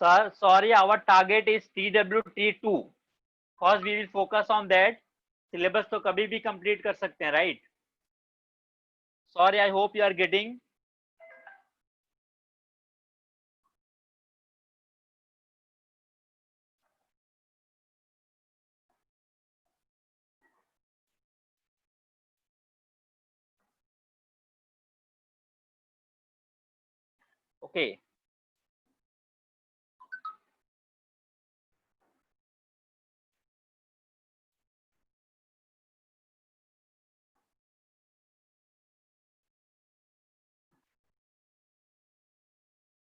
Sir, sorry, our target is TWT2. First we will focus on that. Syllabus तो कभी भी complete कर सकते हैं, right? Sorry, I hope you are getting. Okay.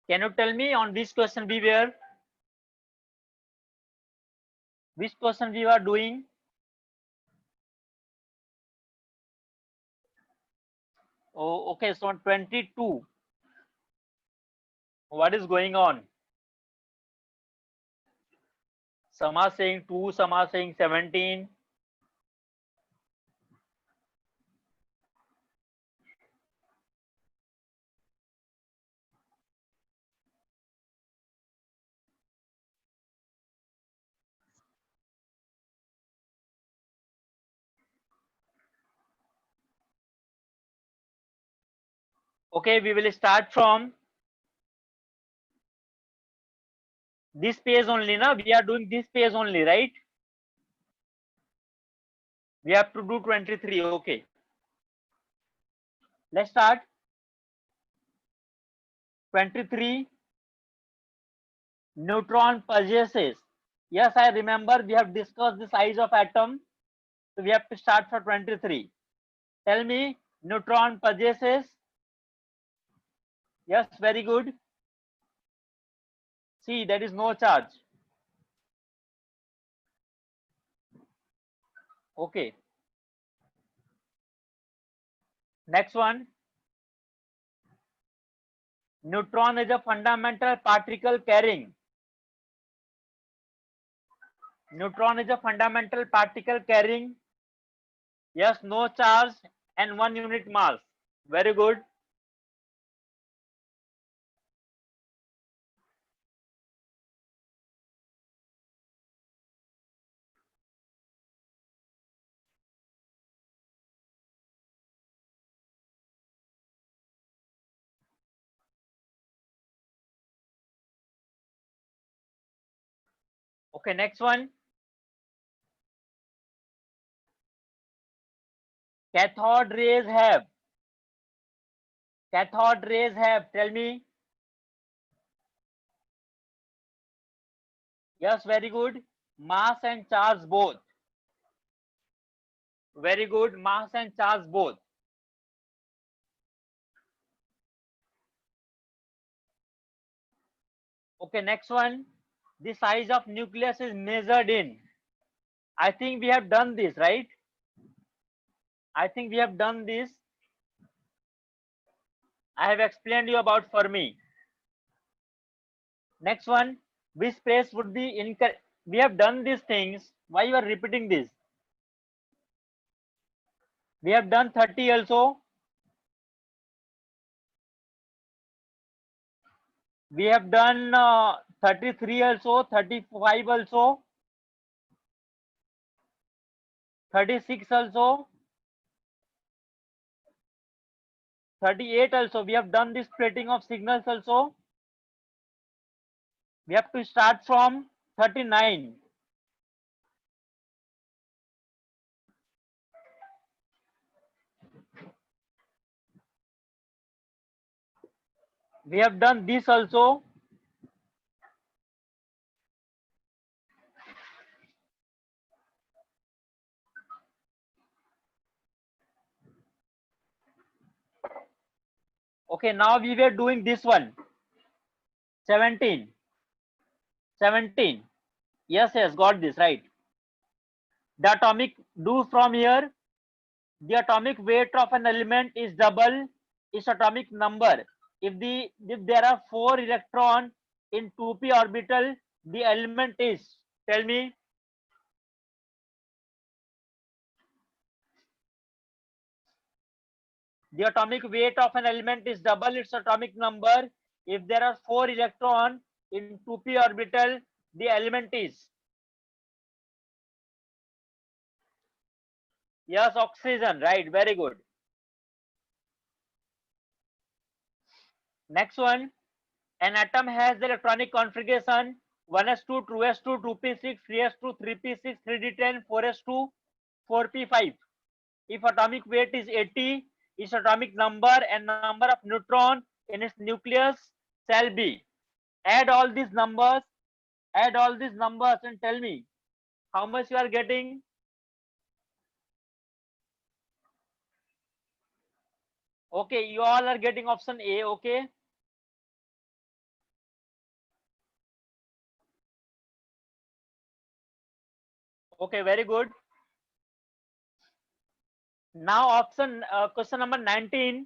Can you tell me on which question we were? Which question we were doing? Oh, okay. So 22. What is going on? Some are saying 2, some are saying 17. Okay, we will start from this page only. Now we are doing this page only, right? We have to do 23. Okay. Let's start. 23. Neutron possesses. Yes, I remember we have discussed the size of atom. So we have to start for 23. Tell me, neutron possesses. Yes, very good. See, there is no charge. Okay. Next one. Neutron is a fundamental particle carrying. Neutron is a fundamental particle carrying. Yes, no charge and 1 unit mass. Very good. Okay, next one. Cathode rays have. Cathode rays have. Tell me. Yes, very good. Mass and charge both. Very good. Mass and charge both. Okay, next one. The size of nucleus is measured in. I think we have done this, right? I think we have done this. I have explained you about Fermi. Next one. Which space would be incorrect? We have done these things. Why you are repeating this? We have done 30 also. We have done 33 also, 35 also, 36 also, 38 also. We have done this splitting of signals also. We have to start from 39. We have done this also. Okay, now we were doing this one. 17. 17. Yes, got this right. The atomic, do from here. The atomic weight of an element is double its atomic number. If there are 4 electrons in 2p orbital, the element is, tell me. The atomic weight of an element is double its atomic number if there are 4 electrons in 2p orbital the element is? Yes, oxygen, right? Very good. Next one, an atom has the electronic configuration 1s2, 2s2, 2p6, 3s2, 3p6, 3d10, 4s2, 4p5. If atomic weight is 80, its atomic number and number of neutron in its nucleus shall be. Add all these numbers and tell me how much you are getting. Okay, you all are getting option A. Okay, okay, very good. Now option question number 19,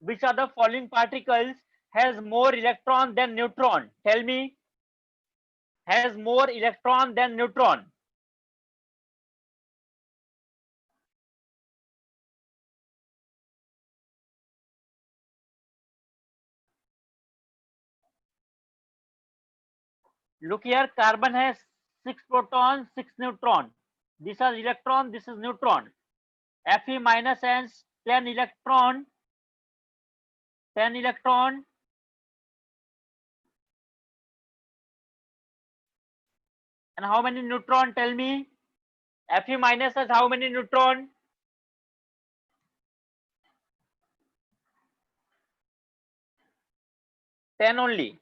which are the following particles has more electron than neutron? Tell me, has more electron than neutron? Look here, carbon has 6 proton, 6 neutron. This is electron, this is neutron. Fe minus has 10 electron, 10 electron. And how many neutron? Tell me. Fe minus has how many neutron? 10 only.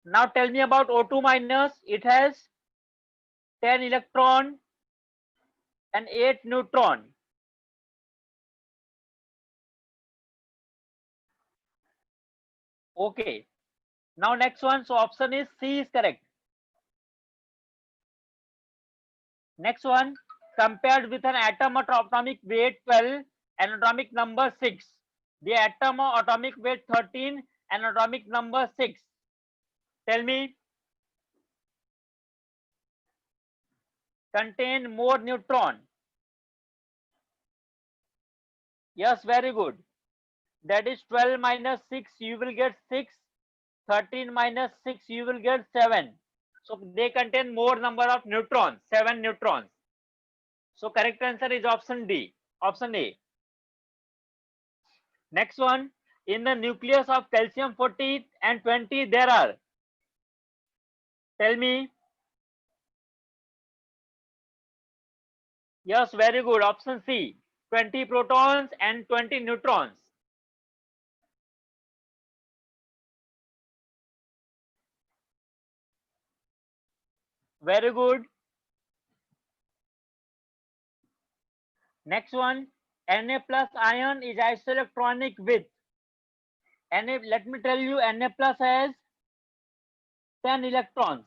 Now tell me about O2 minus. It has 10 electron and 8 neutron. Okay. Now next one. So option is C is correct. Next one. Compared with an atom of atomic weight 12 and atomic number 6. The atom of atomic weight 13 and atomic number 6. Tell me. Contain more neutron. Yes, very good. That is 12 minus 6, you will get 6. 13 minus 6, you will get 7. So they contain more number of neutrons, 7 neutrons. So correct answer is option D, option A. Next one, in the nucleus of calcium 40 and 20 there are. Tell me. Yes, very good. Option C, 20 protons and 20 neutrons. Very good. Next one, Na plus ion is isoelectronic with. Na, let me tell you, Na plus has 10 electrons.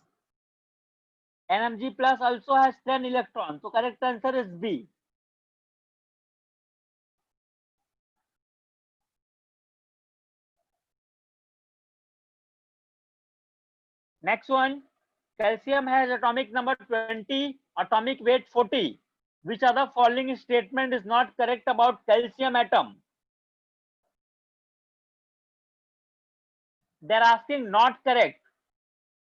Mg plus also has 10 electrons. So correct answer is B. Next one, calcium has atomic number 20, atomic weight 40. Which of the following statement is not correct about calcium atom? They're asking not correct.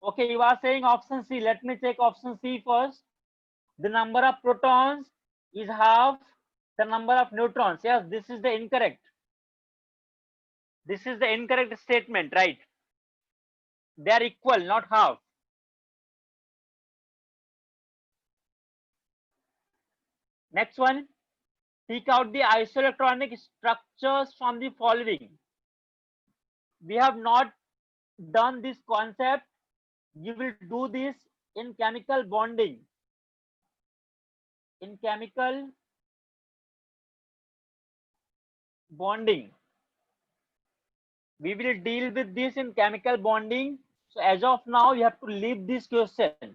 Okay, you are saying option C. Let me check option C first. The number of protons is half the number of neutrons. Yes, this is the incorrect. This is the incorrect statement, right? They are equal, not half. Next one, pick out the isoelectronic structures from the following. We have not done this concept. You will do this in chemical bonding. In chemical bonding, we will deal with this in chemical bonding. So as of now, you have to leave this question.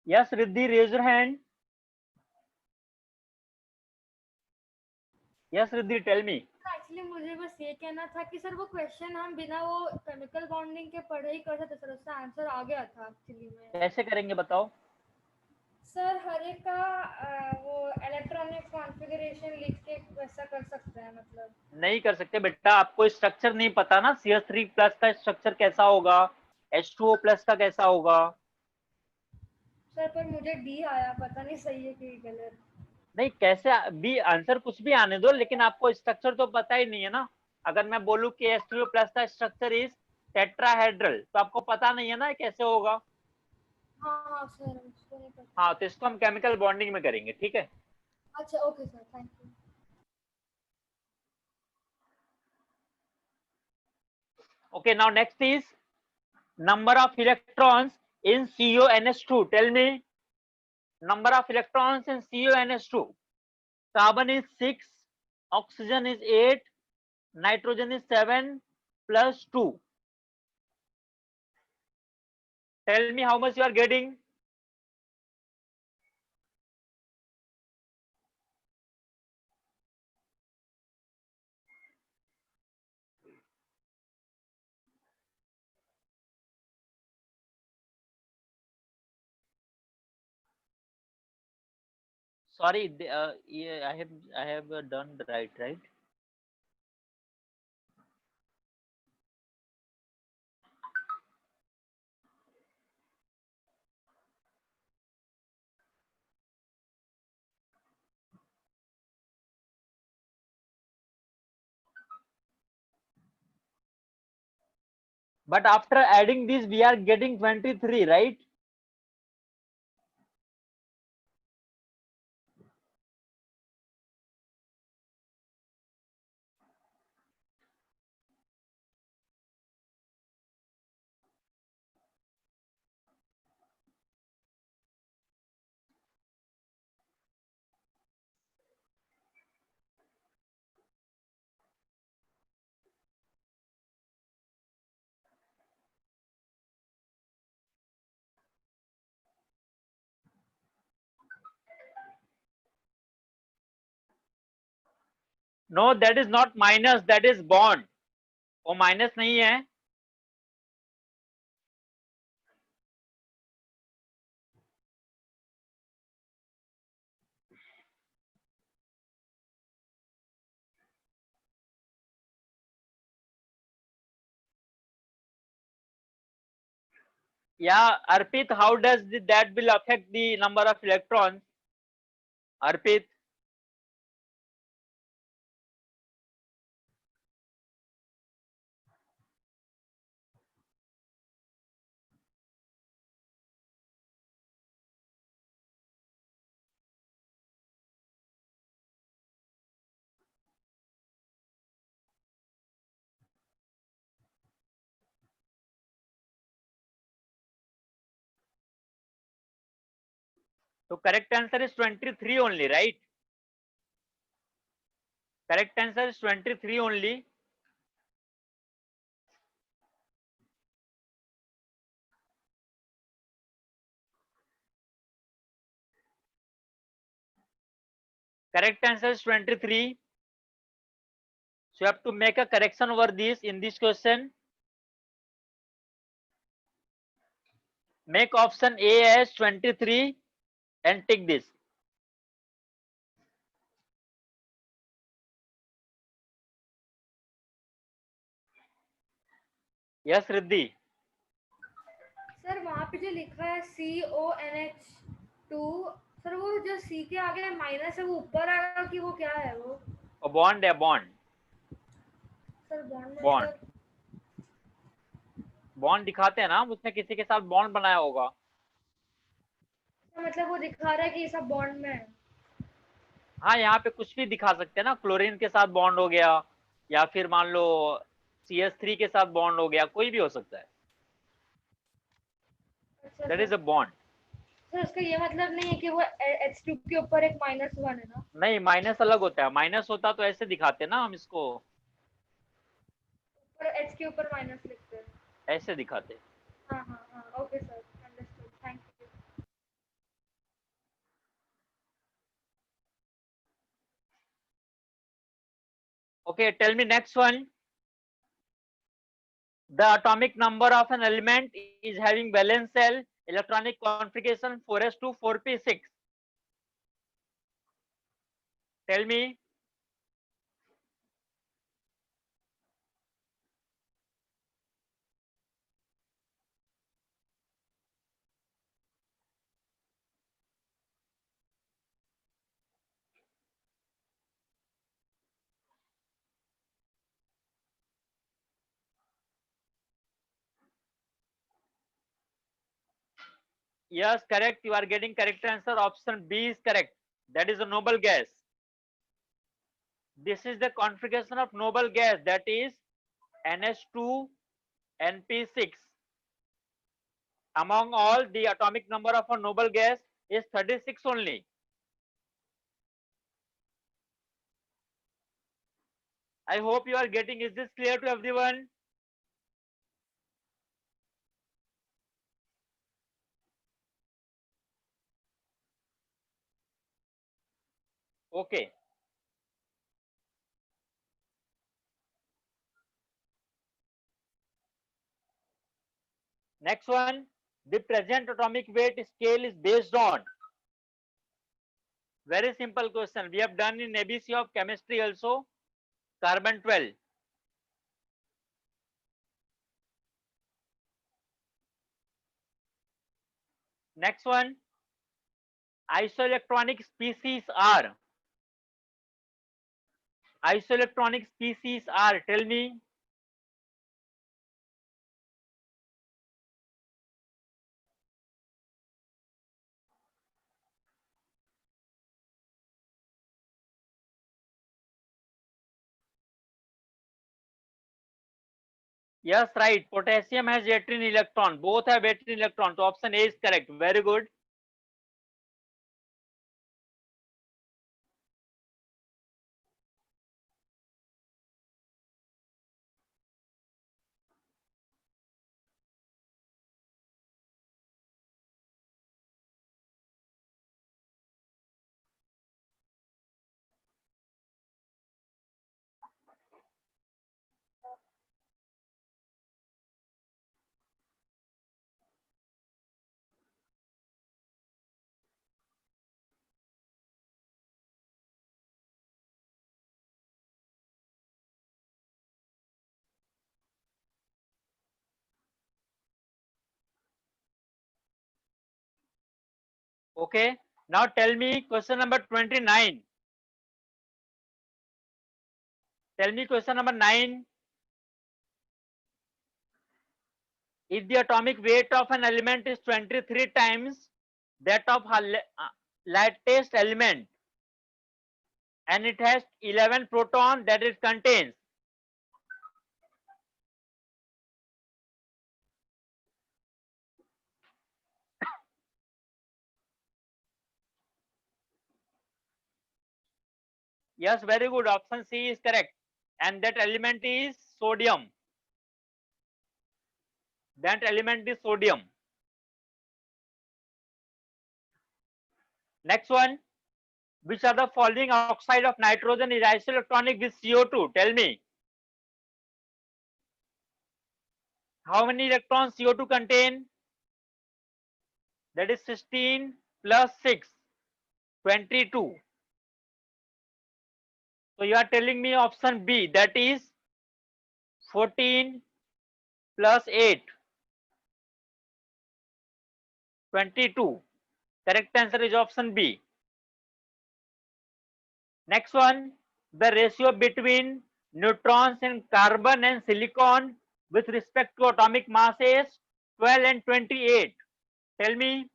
Yes, Riddhi, raise your hand. Yes, Riddhi, tell me. Actually मुझे बस ये कहना था कि sir वो question हम बिना वो केमिकल बॉन्डिंग के पढ़े ही कर सकते सर, उसका आंसर आ गया था एक्चुअली में। कैसे करेंगे बताओ? सर हर एक का वो इलेक्ट्रॉनिक कॉन्फ़िगरेशन लिख के वैसा कर सकते हैं मतलब? नहीं कर सकते बेटा, आपको स्ट्रक्चर नहीं पता ना, CH3+ का स्ट्रक्चर कैसा होगा, H2O+ का कैसा होगा। सर पर मुझे डी आया, पता नहीं सही है कि गलत। नहीं, कैसे भी आंसर कुछ भी आने दो, लेकिन आपको स्ट्रक्चर तो पता ही नहीं है ना। अगर मैं बोलूं कि H2O+ का स्ट्रक्चर इज टेट्राहेड्रल, तो आपको पता नहीं है ना कैसे होगा। हाँ हाँ सर, उसको नहीं पता। हाँ, तो इसको हम केमिकल बॉन्डिंग में करेंगे, ठीक है। अच्छा okay sir, thank you. Okay, now next is number of electrons in CONH2. Tell me number of electrons in CONH2. Carbon is 6, oxygen is 8, nitrogen is 7 plus 2. Tell me how much you are getting. Sorry, yeah, I have done right. But after adding this, we are getting 23, right? No, that is not minus, that is bond. वो minus नहीं है। Yeah, Arpit, how does that will affect the number of electrons? Arpit, so correct answer is 23 only, right? Correct answer is 23 only. Correct answer is 23. So you have to make a correction over this in this question. Make option A as 23 and tick this. Yes, Riddhi. Sir वहाँ पे जो लिखा है CONH2, sir वो जो C के आगे minus है वो ऊपर आएगा कि वो क्या है वो? और बॉन्ड है, बॉन्ड। सर बॉन्ड बॉन्ड मतलब? बॉन्ड दिखाते हैं ना, उसने किसी के साथ बॉन्ड बनाया होगा। मतलब वो दिखा रहा है कि ये सब बॉन्ड में है। हाँ, यहाँ पे कुछ भी दिखा सकते हैं ना, क्लोरीन के साथ बॉन्ड हो गया, या फिर मान लो CH3 के साथ बॉन्ड हो गया, कोई भी हो सकता है। अच्छा that sir. Is a bond. Sir उसका ये मतलब नहीं है कि वो H2 के ऊपर एक -1 है ना? नहीं, माइनस अलग होता है, माइनस होता तो ऐसे दिखाते ना हम इसको, और H के ऊपर माइनस लिखते हैं। ऐसे दिखाते। हाँ हाँ हाँ, okay sir, understood, thank you. Okay, tell me next one. The atomic number of an element is having valence shell Electronic configuration 4s2 4p6. Tell me. Yes, correct. You are getting correct answer. Option B is correct. That is a noble gas. This is the configuration of noble gas, that is NH2 NP6. Among all, the atomic number of a noble gas is 36 only. I hope you are getting. Is this clear to everyone? Okay. Next one, the present atomic weight scale is based on. Very simple question. We have done in ABC of chemistry also. Carbon 12. Next one, isoelectronic species are. Isoelectronic species are. Tell me. Yes, right. Potassium has 18 electron. Both have 18 electron. So option A is correct. Very good. Okay. Now tell me question number 29. Tell me question number 9. If the atomic weight of an element is 23 times that of a lightest element and it has 11 proton that it contains, yes, very good. Option C is correct. And that element is sodium. That element is sodium. Next one. Which are the following oxide of nitrogen is isoelectronic with CO2? Tell me. How many electrons CO2 contain? That is 16 plus 6, 22. So you are telling me option B, that is 14 plus 8, 22. Correct answer is option B. Next one, the ratio between neutrons in carbon and silicon with respect to atomic mass is 12 and 28. Tell me,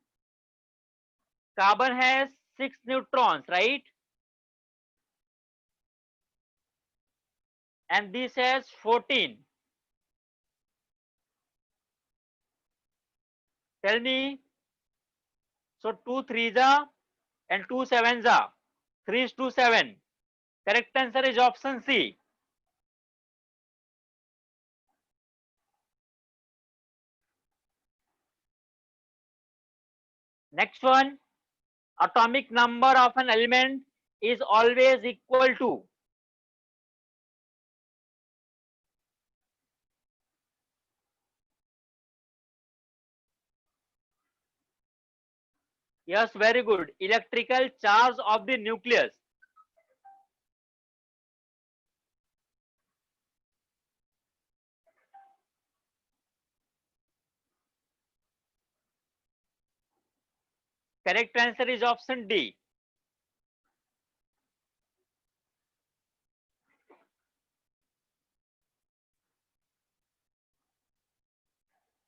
carbon has 6 neutrons, right? And this has 14. Tell me, so 2 3s are and 2 7s are. 3 is to 7. Correct answer is option C. Next one, atomic number of an element is always equal to. Yes, very good. Electrical charge of the nucleus. Correct answer is option D.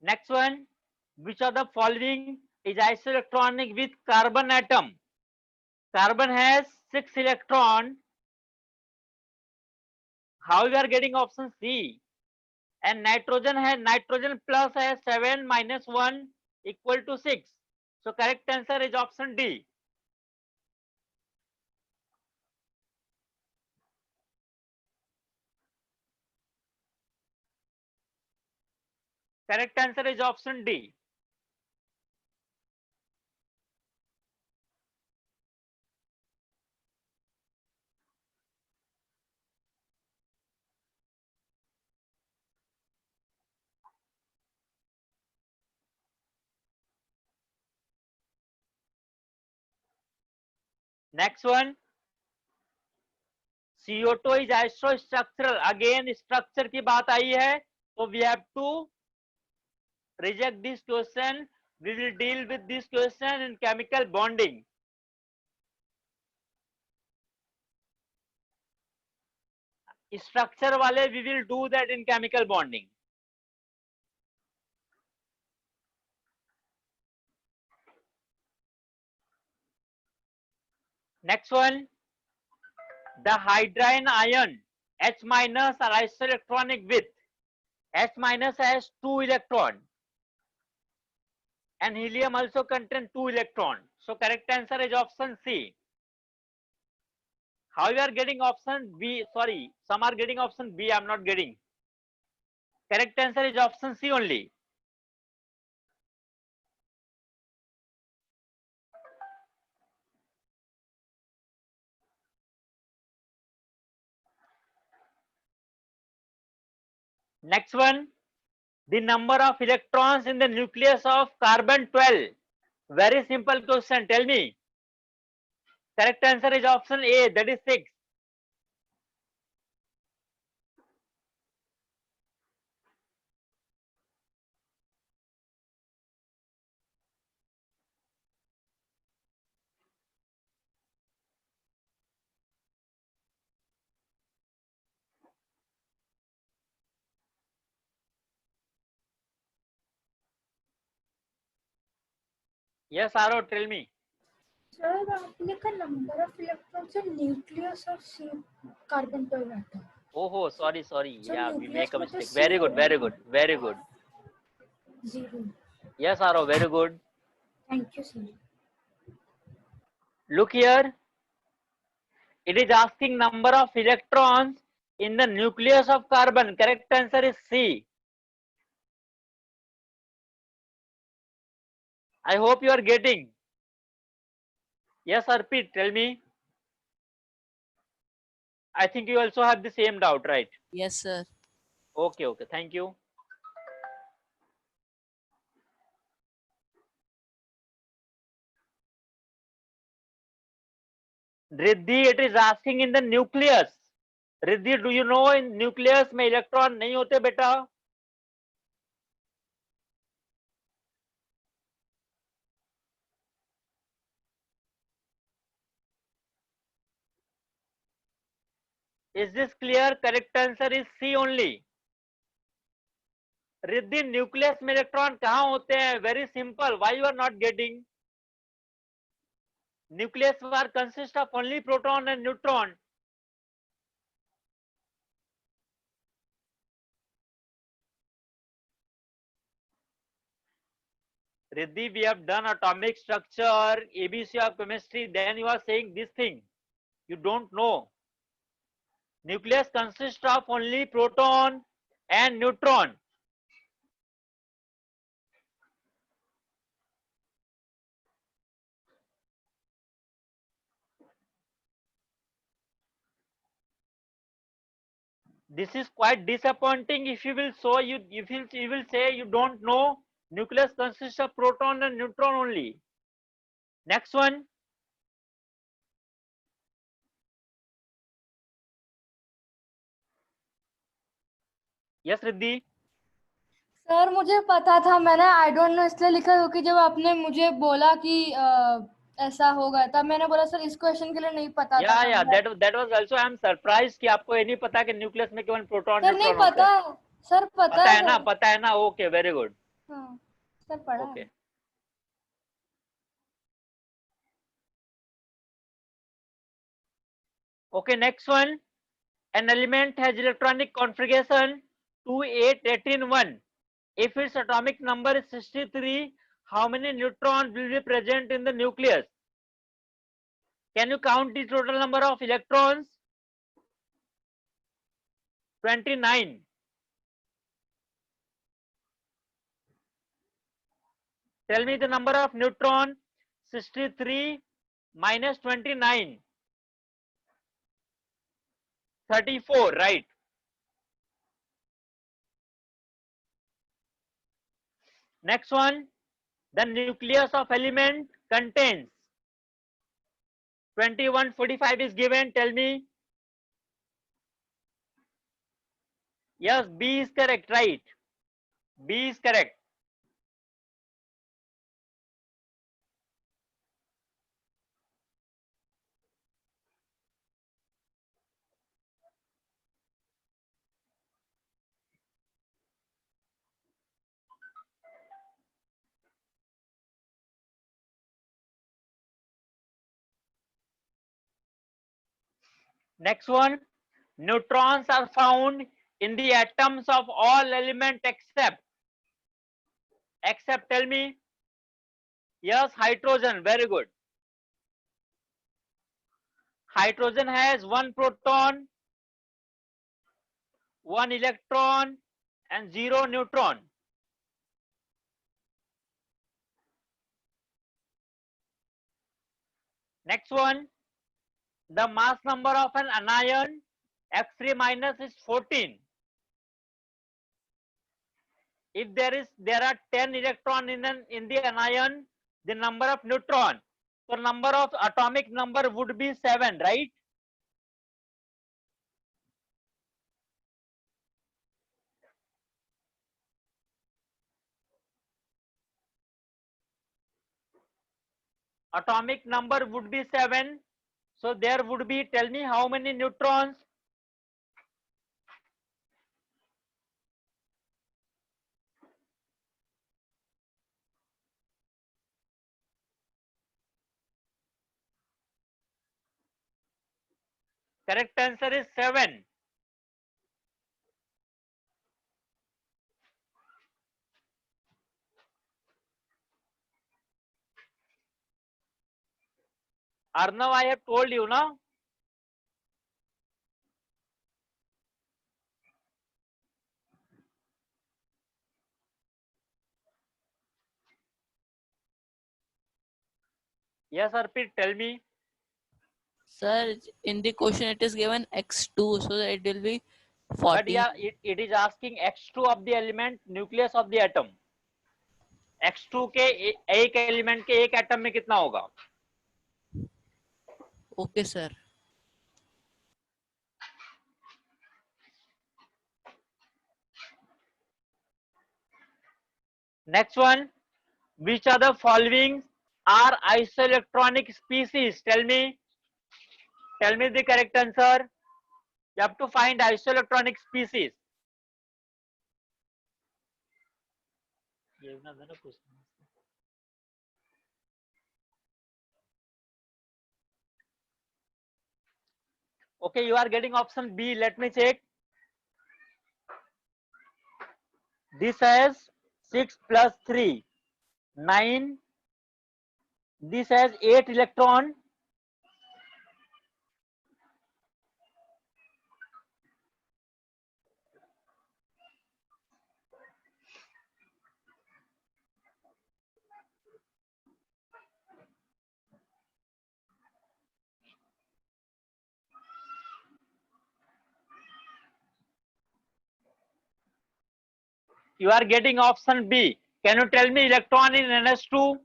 Next one, which of the following is isoelectronic with carbon atom? Carbon has 6 electron. How you are getting option C? And nitrogen plus has 7 minus 1 equal to 6. So correct answer is option D. Correct answer is option D. Next one, CO2 is isostructural. Again structure की बात आई है, तो we have to reject this question. We will deal with this question in chemical bonding. Structure वाले we will do that in chemical bonding. Next one, the hydrogen ion H minus are isoelectronic with H minus has 2 electron and helium also contains 2 electron. So correct answer is option C. How you are getting option B? Sorry, some are getting option B. I am not getting. Correct answer is option C only. Next one, the number of electrons in the nucleus of carbon 12. Very simple question. Tell me. Correct answer is option A. That is 6. Yes, Aro, tell me. Sir आपने कहा number of electron से nucleus और सी carbon पर रहता है. Oh, sorry. So Yeah, we make a nucleus mistake. में तो Very C good, very होगा. good, very good. 0. Yes, Aro, very good. Thank you, sir. Look here. It is asking number of electrons in the nucleus of carbon. Correct answer is C. I hope you are getting. Yes, Arpit, tell me. I think you also have the same doubt, right? Yes, sir. Okay, thank you. Riddhi, it is asking in the nucleus. Riddhi, do you know in nucleus में electron नहीं होते बेटा? Is this clear? Correct answer is C only. Riddhi, nucleus में electron कहाँ होते हैं? Very simple. Why you are not getting? Nucleus are consist of only proton and neutron. Riddhi, we have done atomic structure, ABC of chemistry. Then you are saying this thing. You don't know. Nucleus consists of only proton and neutron. This is quite disappointing if you will say you don't know. Nucleus consists of proton and neutron only. Next one. Yes, Riddhi. Sir मुझे पता था, मैंने I don't know इसलिए लिखा क्योंकि जब आपने मुझे बोला कि ऐसा होगा तब मैंने बोला सर इस क्वेश्चन के लिए नहीं पता था। Yeah, that was also I'm surprised कि आपको ये नहीं पता कि न्यूक्लियस में केवल प्रोटॉन सर नहीं न्यूट्रॉन होते पता हैं। है सर, पता पता है है ना, सर। पता है ना, ओके, वेरी गुड। हाँ सर पढ़ा ओके, है। okay, next one. An element has electronic configuration 2, 8, 18, 1. If its atomic number is 63, how many neutrons will be present in the nucleus? Can you count the total number of electrons? 29. Tell me the number of neutron. 63 minus 29. 34, right? Next one. The nucleus of element contains 2145 is given. Tell me. Yes, B is correct, right? B is correct. Next one. Neutrons are found in the atoms of all elements except tell me. Yes, hydrogen. Very good. Hydrogen has 1 proton, 1 electron and 0 neutron. Next one. The mass number of an anion X3 minus is 14. If there are 10 electron in the anion, the number of neutron, so number of atomic number would be 7, right? Atomic number would be 7, so there would be, tell me how many neutrons? Correct answer is 7. Arnav, I have told you now. Yes, Arpit, tell me. Sir, in the question it is given x2, so it will be 14. But yeah, it is asking x2 of the element, nucleus of the atom. x2 के एक element के एक atom में कितना होगा? Okay, sir. Next one. Which are the following are isoelectronic species? Tell me. Tell me the correct answer. You have to find isoelectronic species. Okay, you are getting option B. Let me check. This has 6 plus 3, 9. This has 8 electron. You are getting option B. Can you tell me electron in NH2?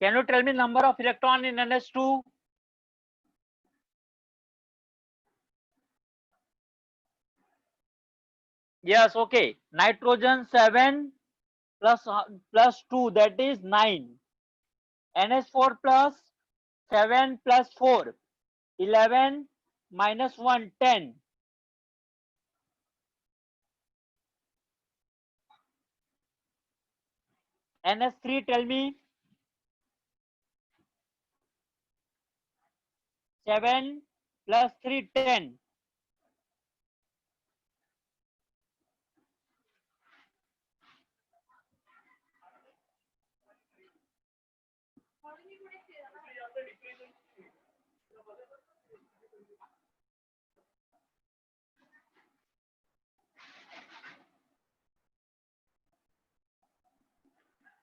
Can you tell me number of electron in NH2? Yes, okay. Nitrogen 7 plus 2, that is 9. NH4 plus 7 plus 4, 11 minus 1, 10. NH3, tell me. 7 plus 3, 10.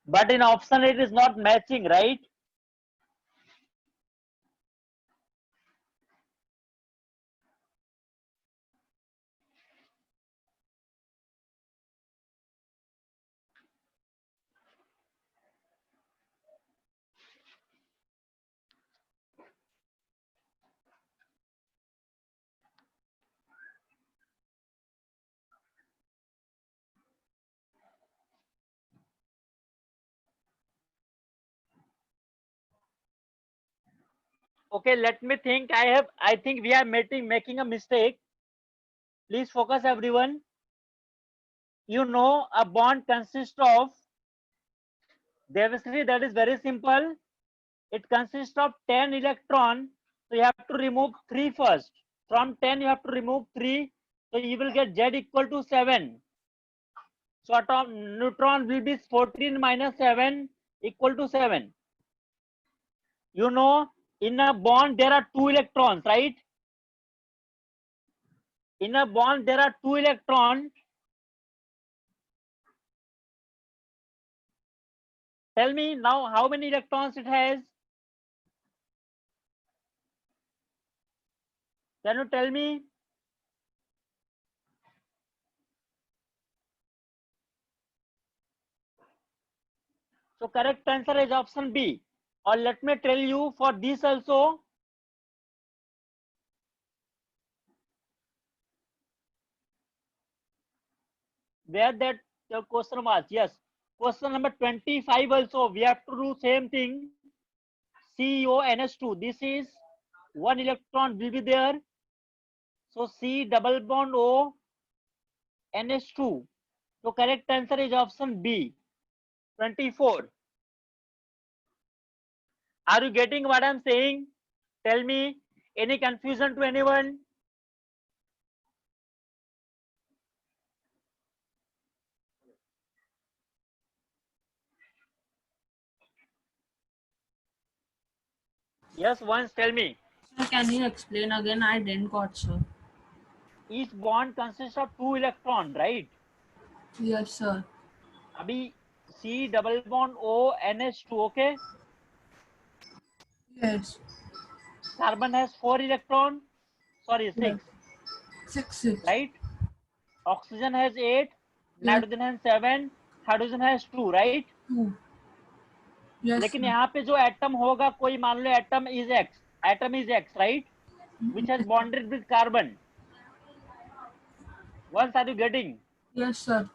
But in option it is not matching, right? Okay, let me think. I think we are making a mistake. Please focus, everyone. You know, a bond consists of, Devasri, that is very simple. It consists of 10 electron. So you have to remove 3 first. From 10 you have to remove 3. So you will get Z equal to 7. So atom neutron will be 14 minus 7 equal to 7. You know, in a bond there are 2 electrons, right? In a bond there are 2 electrons. Tell me now how many electrons it has? Can you tell me? So correct answer is option B. Or let me tell you for this also. Where that the question was, yes. Question number 25 also, we have to do same thing. CONH2, this is 1 electron will be there. So C double bond O NH2. So correct answer is option B, 24. Are you getting what I'm saying? Tell me, any confusion to anyone? Yes, once tell me. Sir, can you explain again? I didn't got, sir. Each bond consists of 2 electrons, right? Yes, sir. Abhi C double bond O NH2, okay? Yes. Carbon has 4 electrons, sorry, 6, 6. right? Oxygen has 8, Yes. nitrogen has 7, hydrogen has 2, right? 2. Yes, लेकिन sir. यहाँ पे जो atom होगा, कोई मान लो atom is X, right? Which has bonded with carbon. Once are you getting? Yes, sir.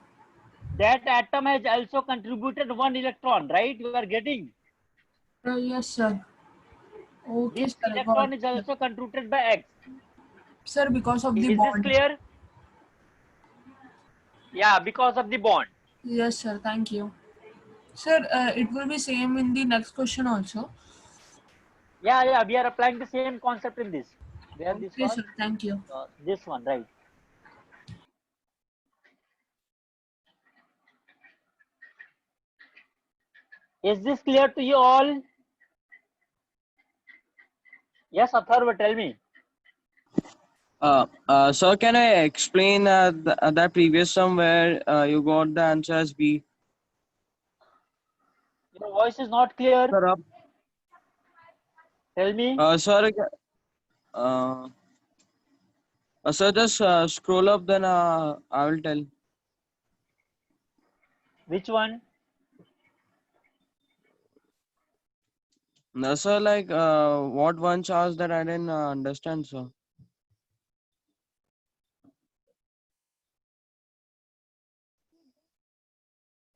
That atom has also contributed 1 electron, right? You are getting. Yes, sir. Okay, This sir. I got electron is it. also contributed by X. Sir, because of the Is this bond. clear? Yeah, because of the bond. Yes, sir. Thank you. Sir, it will be same in the next question also. Yeah, we are applying the same concept in this. Where this Okay, was? sir. Thank you. This one, right? Is this clear to you all? Yes, Atharva, tell me. Sir, can I explain that previous sum where you got the answer as B? Your voice is not clear. Sir, Tell me. sir, sir, just scroll up, then I will tell. Which one? No, sir, like what one charge that I didn't understand, sir.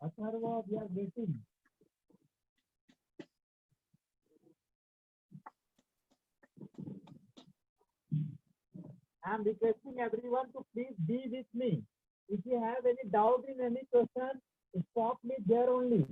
Atharva, we are waiting. I am requesting everyone to please be with me. If you have any doubt in any question, stop me there only.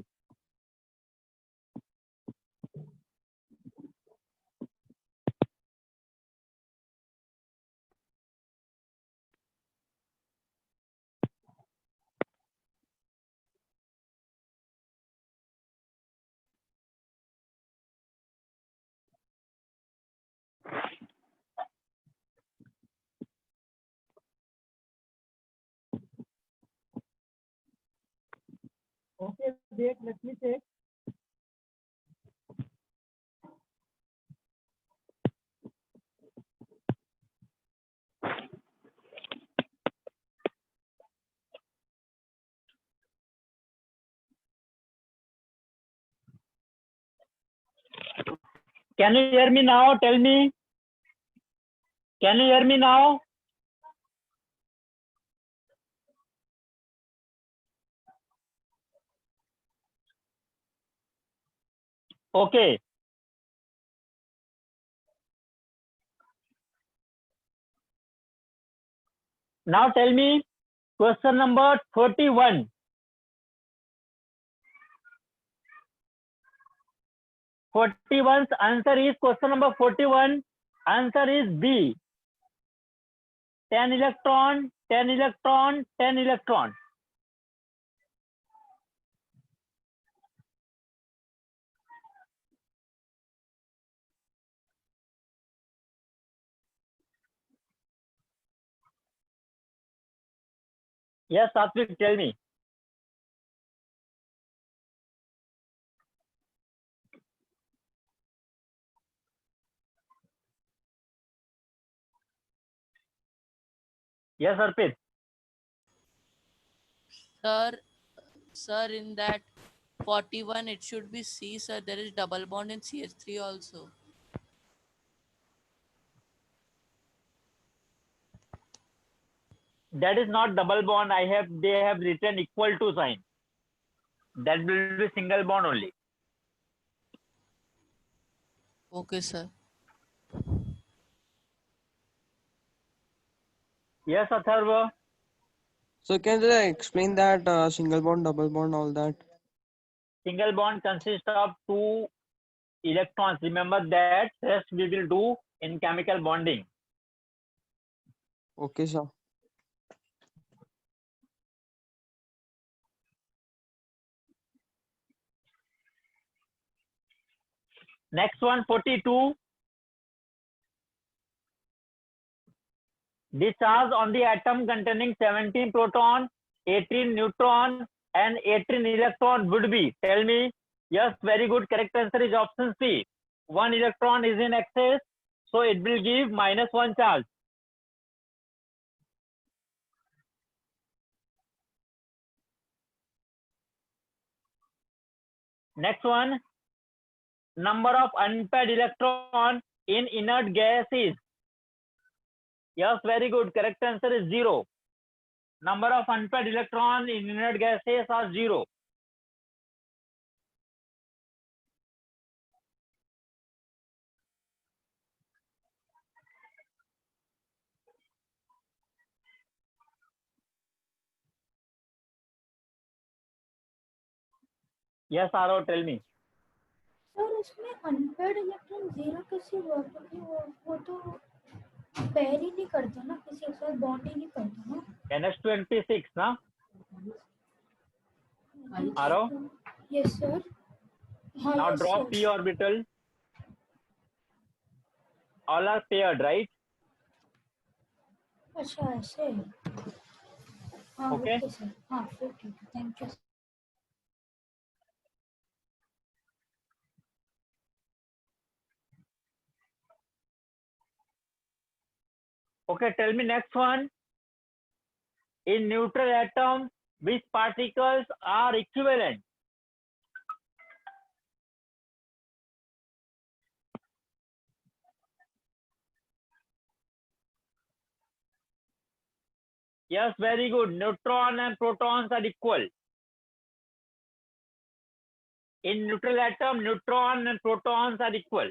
Okay, wait, let me check. Can you hear me now? Tell me. Can you hear me now? Okay. Now tell me question number 41. 41's answer is question number 41. Answer is B. 10 electron, 10 electron, 10 electron. Yes, Satvik, tell me. Yes, Arpit. Sir, in that 41, it should be C, sir. There is double bond in CH3 also. That is not double bond. They have written equal to sign. That will be single bond only. Okay, sir. Yes, Atharva. So can you explain that single bond, double bond, all that? Single bond consists of two electrons. Remember that. Rest we will do in chemical bonding. Okay, sir. Next one, 42. The charge on the atom containing 17 proton, 18 neutron, and 18 electron would be. Tell me. Yes, very good. Correct answer is option C. One electron is in excess, so it will give -1 charge. Next one, number of unpaired electron in inert gas is. Yes, very good. Correct answer is 0. Number of unpaired electron in inert gases are 0. Yes, Aro, tell me. Sir उसमें unpaired electron zero कैसे हुआ क्योंकि वो तो pair ही नहीं करता ना किसी के साथ बॉन्ड ही नहीं करता ना NH26, ना? Aro? यस सर हाँ Now yes drop sir p orbital. All are paired, right? अच्छा ऐसे हाँ Okay. ओके सर हाँ फिर ठीक है thank you Okay, tell me next one. In neutral atom, which particles are equivalent? Yes, very good. Neutron and protons are equal. In neutral atom, neutron and protons are equal.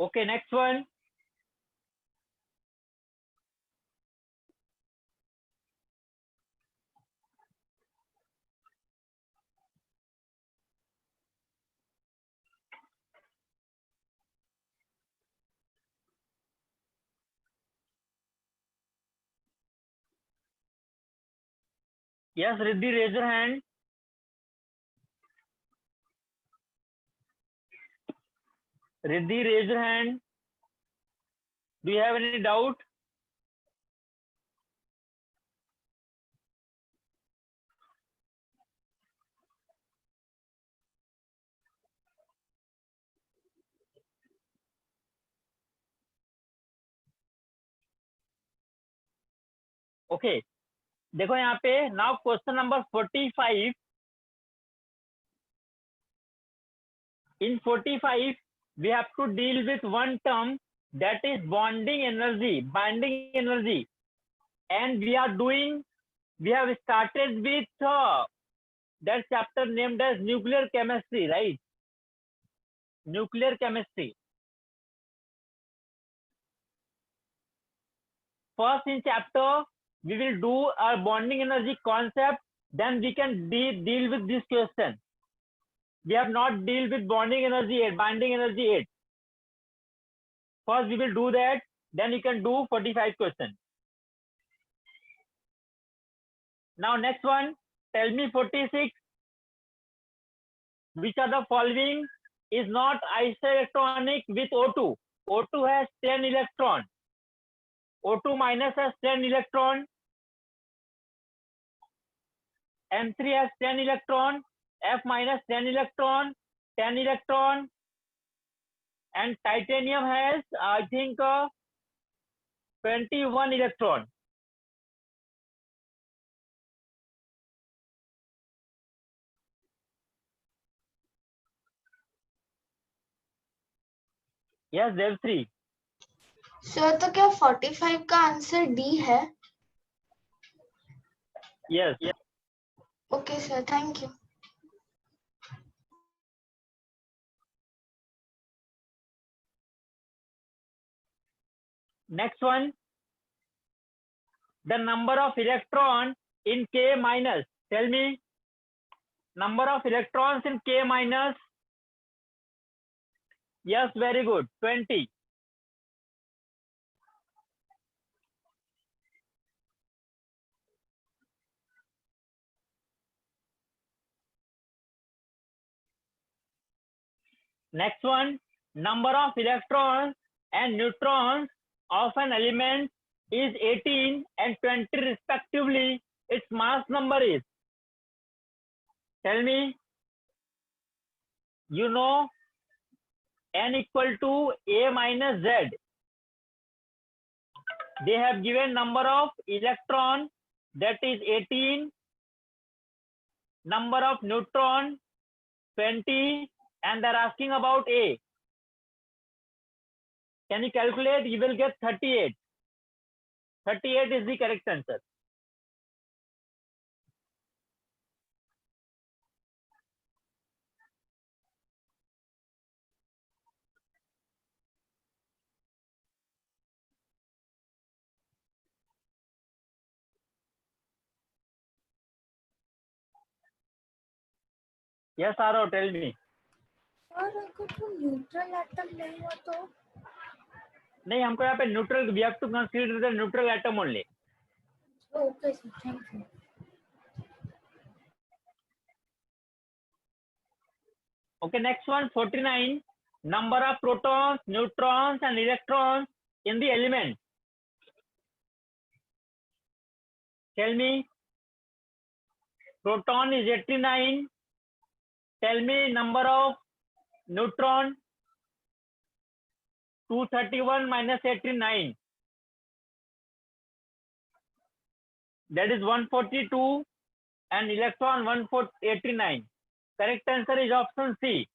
Okay, next one. Yes, Riddhi, raise your hand. Riddhi, raise your hand. Do you have any doubt? Okay. देखो यहाँ पे now question number 45. In 45, we have to deal with one term, that is binding energy, and we have started with that chapter named as nuclear chemistry, right? Nuclear chemistry. First in chapter, we will do our bonding energy concept, then we can deal with this question. We have not deal with bonding energy yet, binding energy yet. First we will do that, then you can do 45 questions. Now next one, tell me 46. Which of the following is not isoelectronic with O2? O2 has 10 electron. O2 minus has 10 electron. M3 has 10 electron. F minus 10 electron. 10 electron. And titanium has, I think, 21 electron. Yes, Dev3. Sir तो क्या 45 का answer D है? Yes. Okay sir, thank you. Next one. The number of electrons in K minus. Tell me. Number of electrons in K minus. Yes, very good. 20. Next one, number of electrons and neutrons of an element is 18 and 20 respectively. Its mass number is. Tell me. You know n equal to A minus Z. They have given number of electron, that is 18, number of neutron 20, and they're asking about A. Can you calculate? You will get 38. 38 is the correct answer. Yes, Aro, tell me. और अगर तो neutral atom नहीं हो तो? नहीं, हमको यहाँ पे neutral, we have to consider the neutral atom only. Okay sir, thank you. Okay, next one, 49. Number of protons, neutrons, and electrons in the element. Tell me. Proton is 89. Tell me number of neutron. 231 minus 89. That is 142 and electron 189. Correct answer is option C.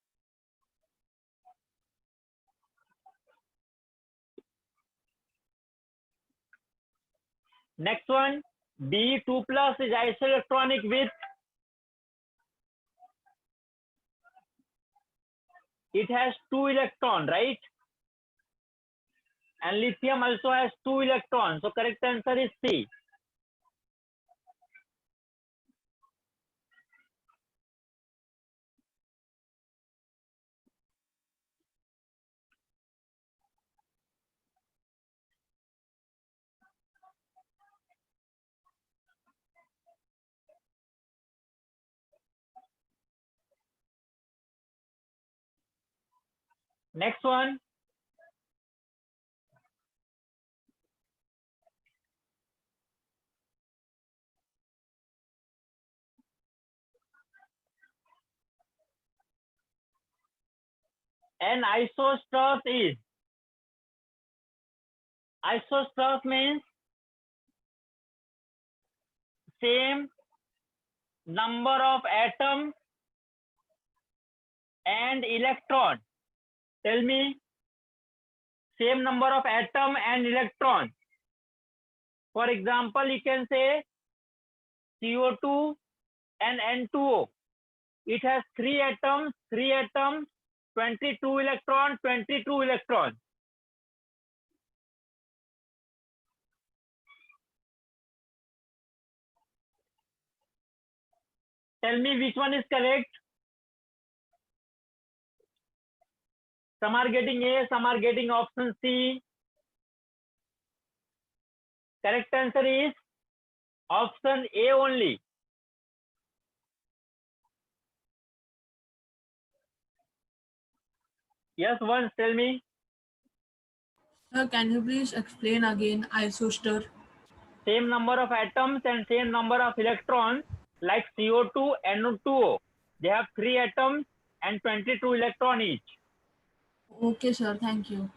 Next one, D2 plus is isoelectronic with, it has 2 electrons, right? And lithium also has 2 electrons. So correct answer is C. Next one, an isostruct is, isostruct means same number of atoms and electron. Tell me, same number of atom and electron. For example, you can say CO2 and N2O. It has 3 atoms, 22 electrons, 22 electrons. Tell me which one is correct. Some are getting A, some are getting option C. Correct answer is option A only. Yes, once tell me. Sir, can you please explain again isostar? Same number of atoms and same number of electrons, like CO2, NO2O. They have 3 atoms and 22 electrons each. Okay, sir. Thank you.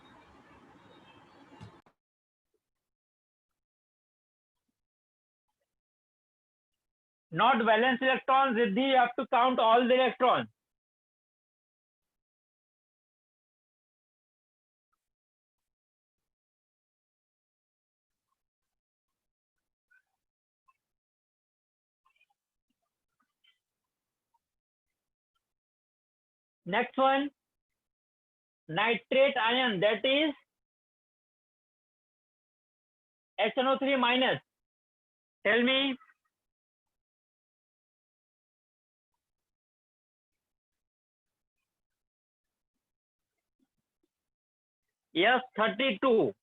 Not valence electrons, Riddhi, you have to count all the electrons. Next one, nitrate ion, that is HNO3 minus. Tell me. Yes, 32.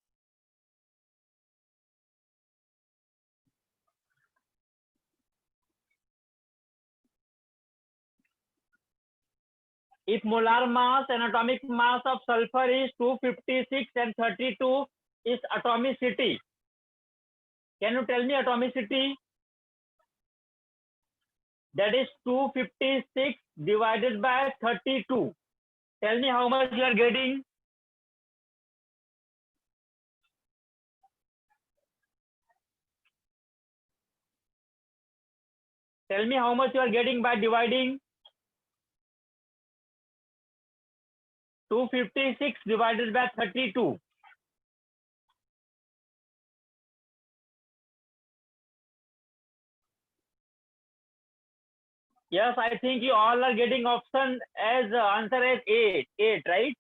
If molar mass and atomic mass of sulfur is 256 and 32 is atomicity. Can you tell me atomicity? That is 256 divided by 32. Tell me how much you are getting. Tell me how much you are getting by dividing. 256 divided by 32. Yes, I think you all are getting option as answer as 8, right?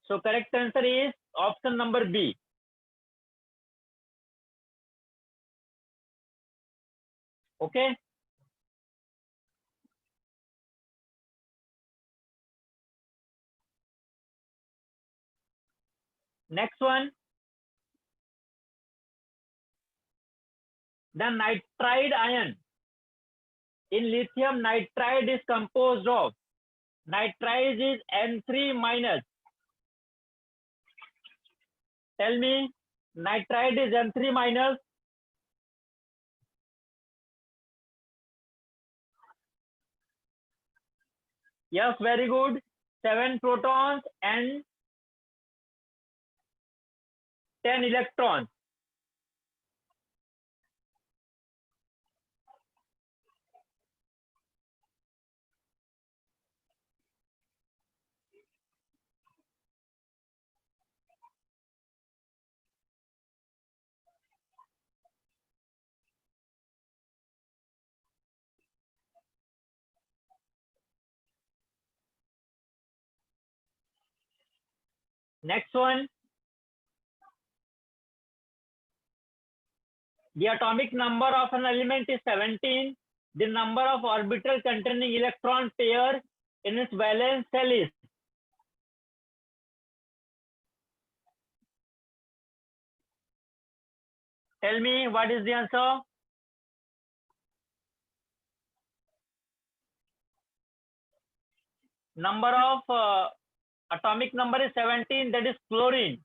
So correct answer is option number B. Okay. Next one. The nitride ion. In lithium, nitride is composed of, nitride is N3 minus. Tell me, nitrite is M3 minus. Yes, very good. 7 protons and 10 electrons. Next one. The atomic number of an element is 17. The number of orbitals containing electron pair in its valence shell is. Tell me what is the answer? Number of atomic number is 17, that is chlorine.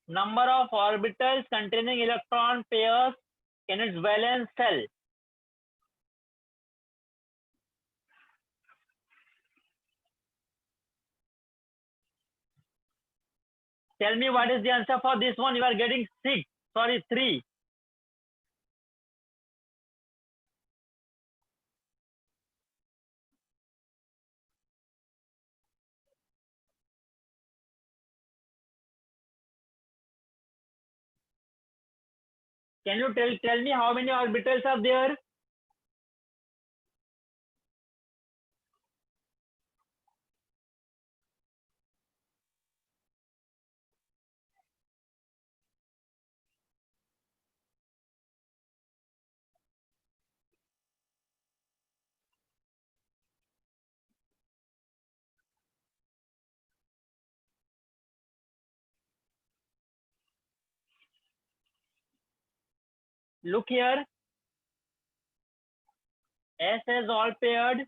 Number of orbitals containing electron pairs in its valence shell. Tell me what is the answer for this one. You are getting 6, sorry 3. Can you tell me how many orbitals are there? Look here. S is all paired.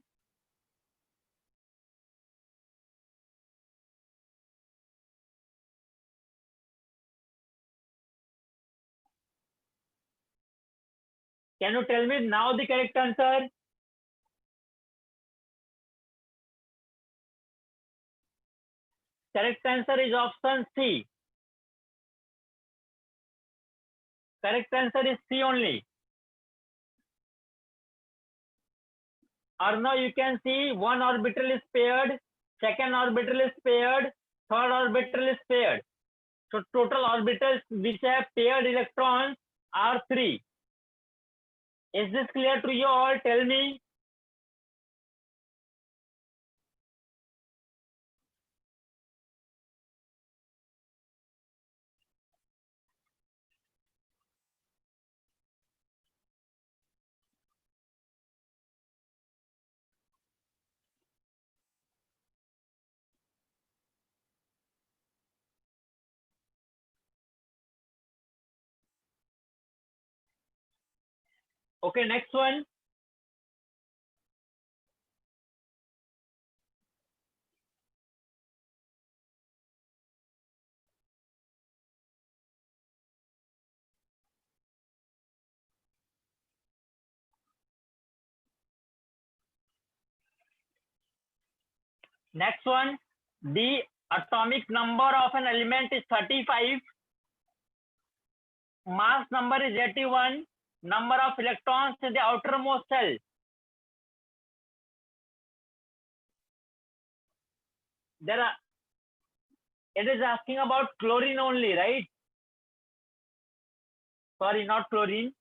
Can you tell me now the correct answer? Correct answer is option C. Correct answer is C only. Or now you can see one orbital is paired, second orbital is paired, third orbital is paired. So total orbitals which have paired electrons are 3. Is this clear to you all? Tell me. Okay, next one. Next one. The atomic number of an element is 35. Mass number is 81. Number of electrons in the outermost shell. It is asking about chlorine only, right? Sorry, not chlorine.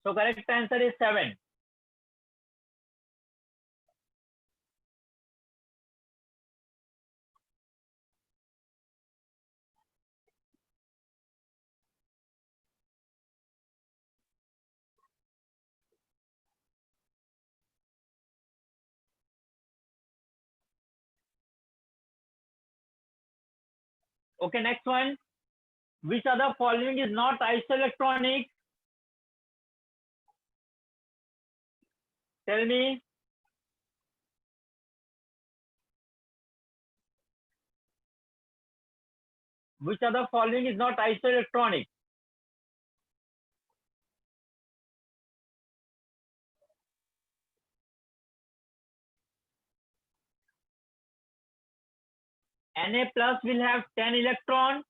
So correct answer is 7. Okay, next one. Which of the following is not isoelectronic? Tell me. Which of the following is not isoelectronic? Na plus will have 10 electron,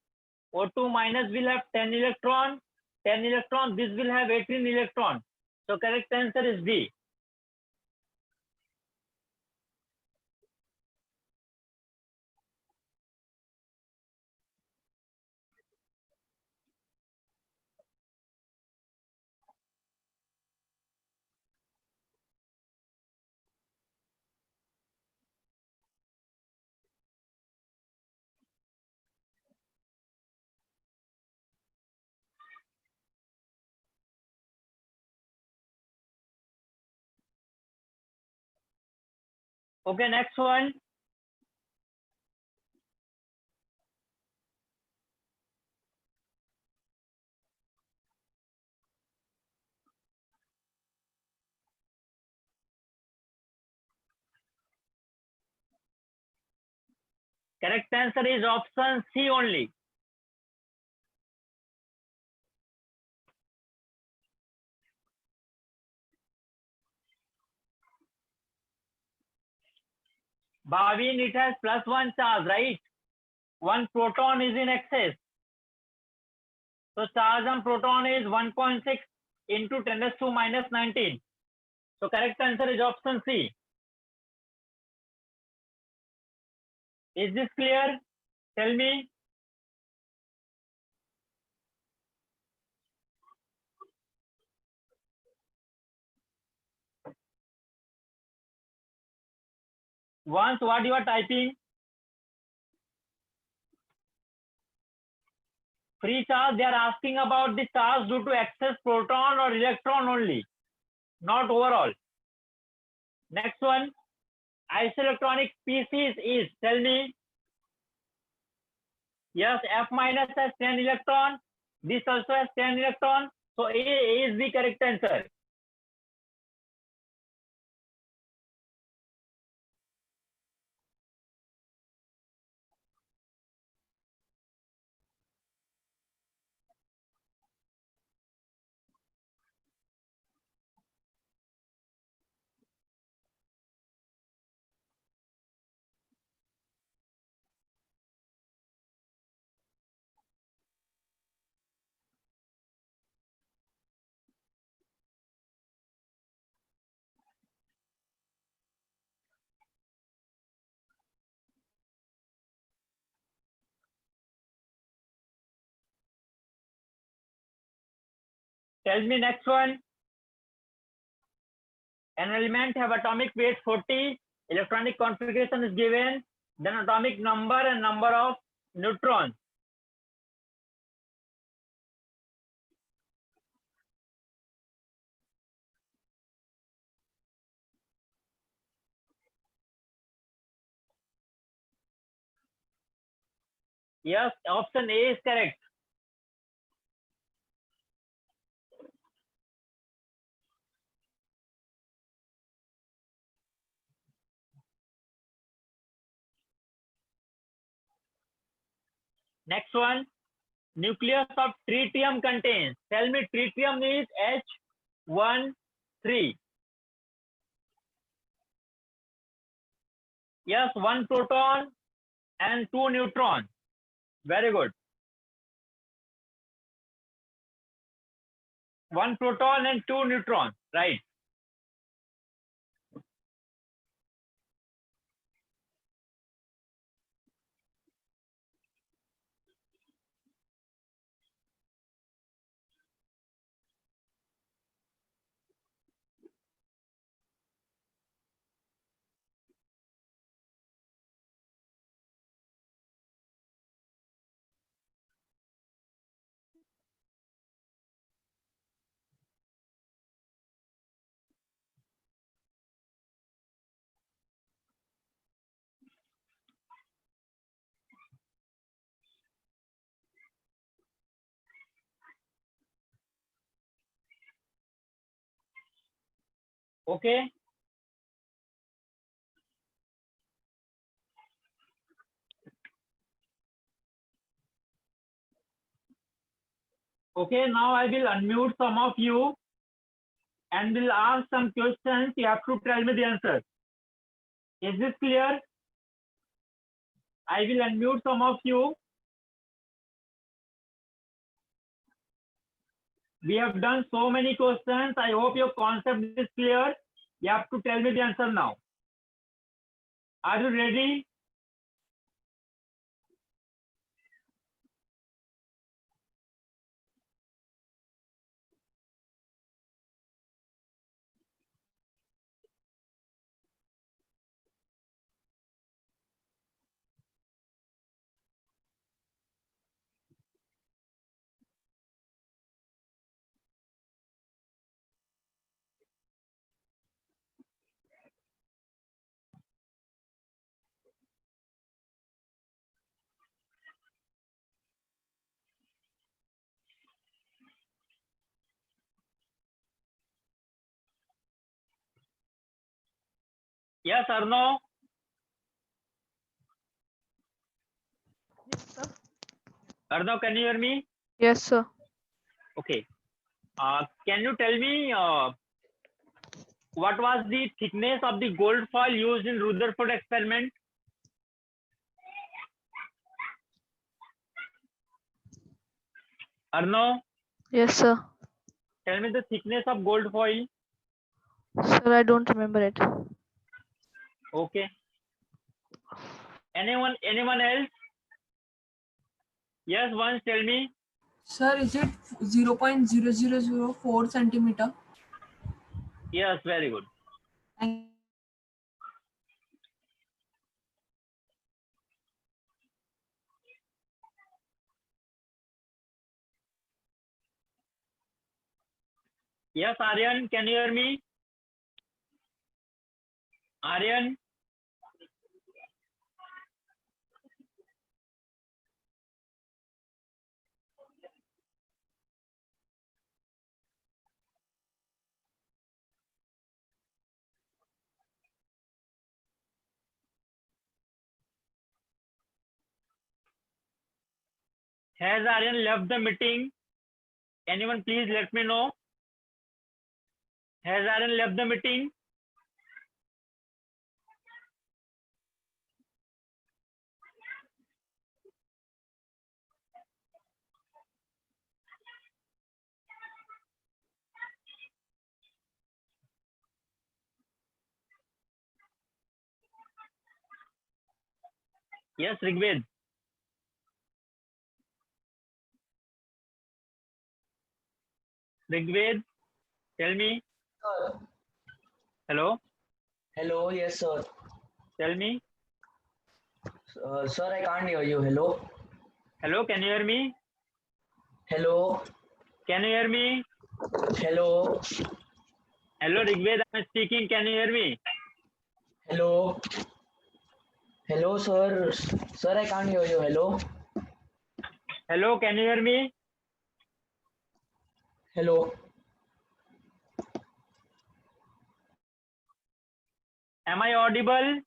O2 minus will have 10 electron, 10 electron, this will have 18 electron. So correct answer is D. Okay, next one. Correct answer is option C only. Bhavin, it has plus 1 charge, right? One proton is in excess. So charge on proton is 1.6 into 10 raised to minus 19. So correct answer is option C. Is this clear? Tell me. Once what you are typing? Free charge, they are asking about the charge due to excess proton or electron only, not overall. Next one, isoelectronic species is, tell me. Yes, F minus has 10 electron. This also has 10 electron. So A is the correct answer. Tell me next one. An element have atomic weight 40, electronic configuration is given, then atomic number and number of neutrons. Yes, option A is correct. Next one, nucleus of tritium contains. Tell me, tritium is H13. Yes, one proton and two neutrons. Very good. One proton and two neutrons, right? Okay. Okay, now I will unmute some of you and will ask some questions. You have to tell me the answer. Is this clear? I will unmute some of you. We have done so many questions. I hope your concept is clear. You have to tell me the answer now. Are you ready? Yes or no? Yes, sir. Arnav, can you hear me? Yes, sir. Okay. Can you tell me what was the thickness of the gold foil used in Rutherford experiment? Arnav, Yes, sir. tell me the thickness of gold foil. Sir, I don't remember it. Okay. Anyone else? Yes, once tell me. Sir, is it 0.0004 centimeter? Yes, very good. And Yes, Aryan, can you hear me? Aryan? Has Aryan left the meeting? Anyone please let me know. Has Aryan left the meeting? Yes, Rigved. Rigved, tell me. Sir. Hello, Hello, yes, sir. tell me. Sir, I can't hear you. Hello. Hello, can you hear me? Hello. Can you hear me? Hello. Hello, Rigved, I'm speaking. Can you hear me? Hello. Hello, sir. Sir, I can't hear you. Hello. Hello, can you hear me? Hello. Am I audible?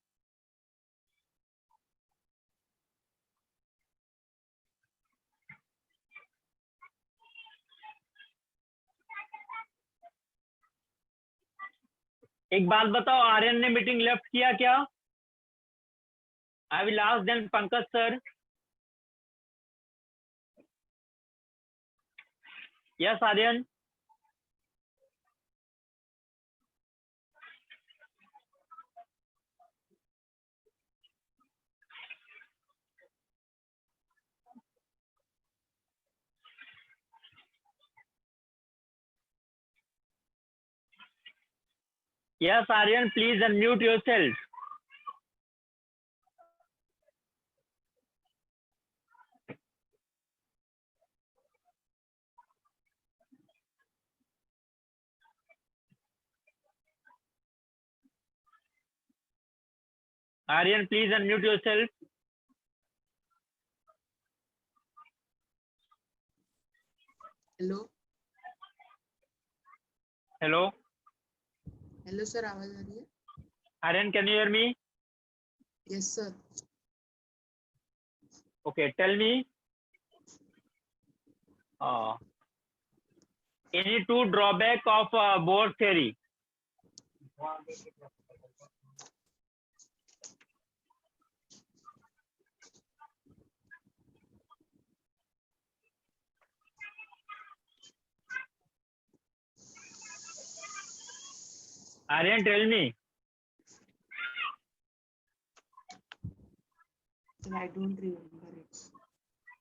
एक बात बताओ, आर्यन ने meeting left किया क्या? I will ask then Pankaj sir. Yes Aryan. Yes, Aryan, please unmute yourself. Aryan, please unmute yourself. Hello. Hello. Hello sir, आवाज आ रही है? Aryan, can you hear me? Yes sir. Okay, tell me. Any two drawback of Bohr theory? Aryan, tell me. Sir, I don't remember it.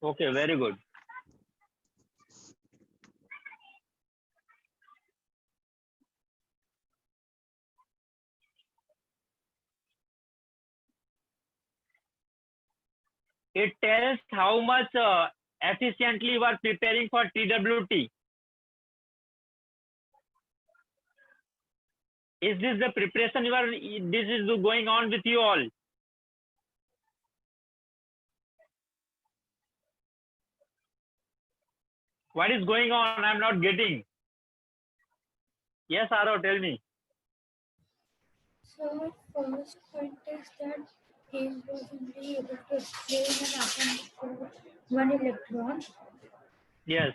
Okay, very good. It tells how much efficiently you are preparing for TWT. Is this the preparation this is going on with you all? What is going on? I'm not getting. Yes, Aro, tell me. So first point is that he was only able to explain an atom with one electron. Yes,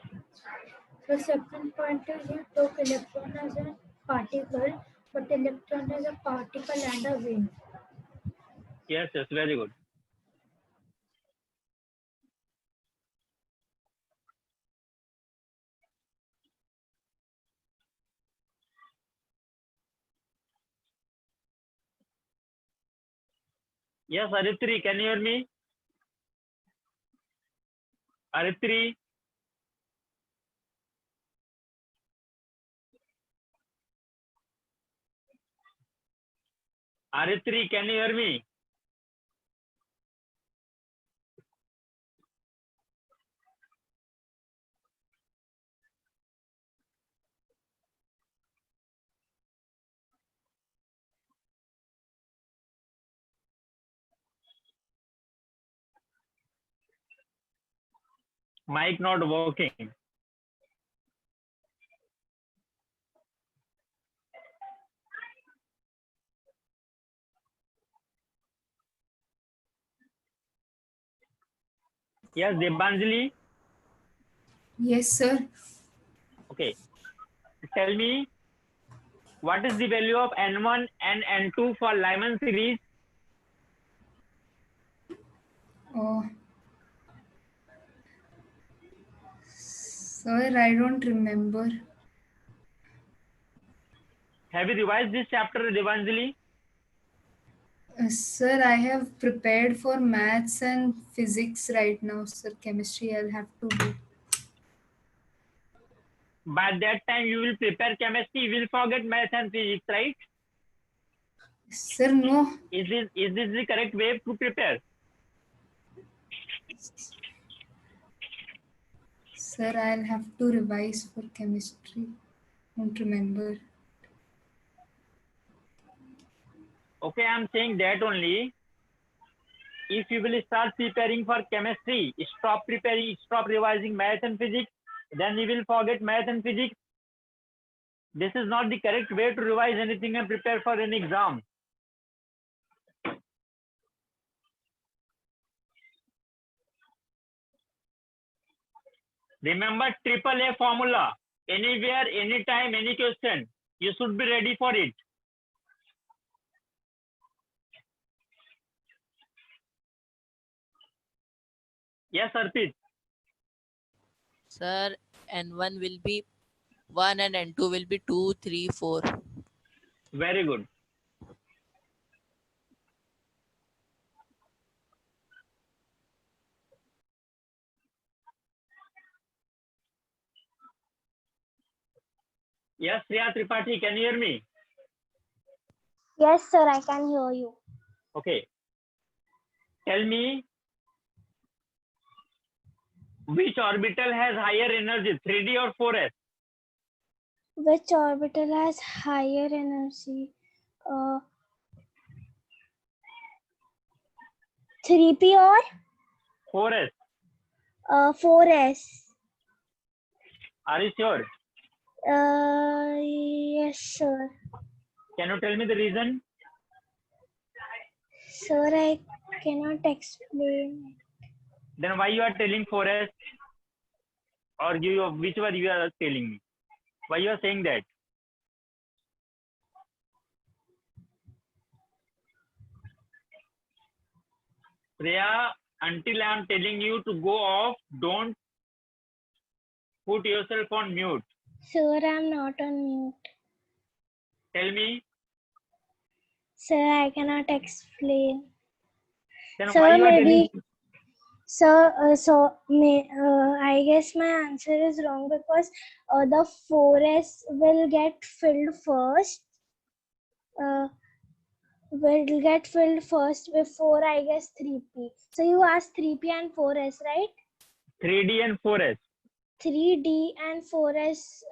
The second point is he took electron as a particle, but electron is a particle and a wave. yes, very good. Yes, Aritri, can you hear me? Aritri, Aritri, can you hear me? Mic not working. Yes, Debanjali. Yes sir. Okay. Tell me, what is the value of N1 and N2 for Lyman series? Sir, I don't remember. Have you revised this chapter, Debanjali? Sir, I have prepared for maths and physics right now, sir. Chemistry I'll have to do. By that time, you will prepare chemistry, you will forget math and physics, right? Sir, no. Is this the correct way to prepare? Sir, I'll have to revise for chemistry. Don't remember. Okay, I'm saying that only. If you will start preparing for chemistry, stop revising math and physics, then you will forget math and physics. This is not the correct way to revise anything and prepare for an exam. Remember AAA formula. Anywhere, anytime, any question. You should be ready for it. Yes, Arpit. Sir, N1 will be 1 and N2 will be 2, 3, 4. Very good. Yes, Priya Tripathi, can you hear me? Yes, sir, I can hear you. Okay. Tell me, which orbital has higher energy, 3D or 4s? Which orbital has higher energy? 3p or 4s. 4s? Are you sure? Yes, sir. Can you tell me the reason? Sir, I cannot explain. Then why you are telling 4s? Or which one you are telling me? Why you are saying that? Priya, until I am telling you to go off, don't put yourself on mute. Sir, I'm not on mute. Tell me. Sir, I cannot explain. Then Sir, why you are maybe. telling? Sir, I guess my answer is wrong because the 4s will get filled first. Will get filled first before I guess 3p. So you asked 3p and 4s, right? 3D and 4s. 3D and 4s.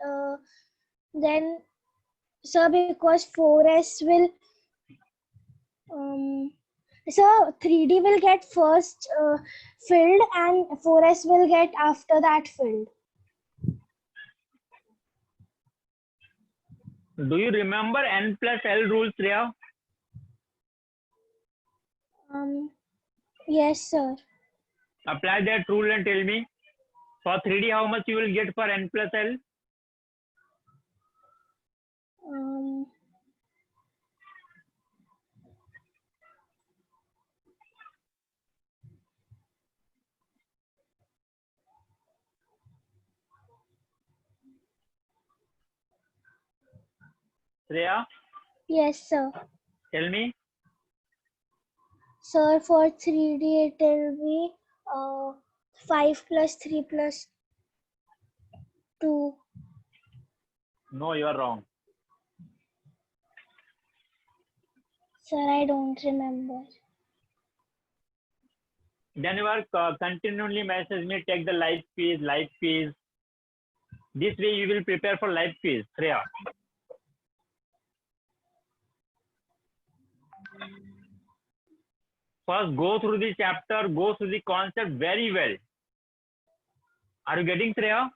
Then, sir, because 4s will. So 3D will get first filled and 4s will get after that filled. Do you remember n plus L rules, Priya? Yes, sir. Apply that rule and tell me. For 3D, how much you will get for n plus L? Priya, Yes, sir. tell me. Sir, for 3D it will be 5 plus 3 plus 2. No, you are wrong. Sir, I don't remember. Then you are continually message me, take the live quiz, live quiz. This way you will prepare for live quiz, Priya. First, go through the chapter, go through the concept very well. Are you getting, Priya?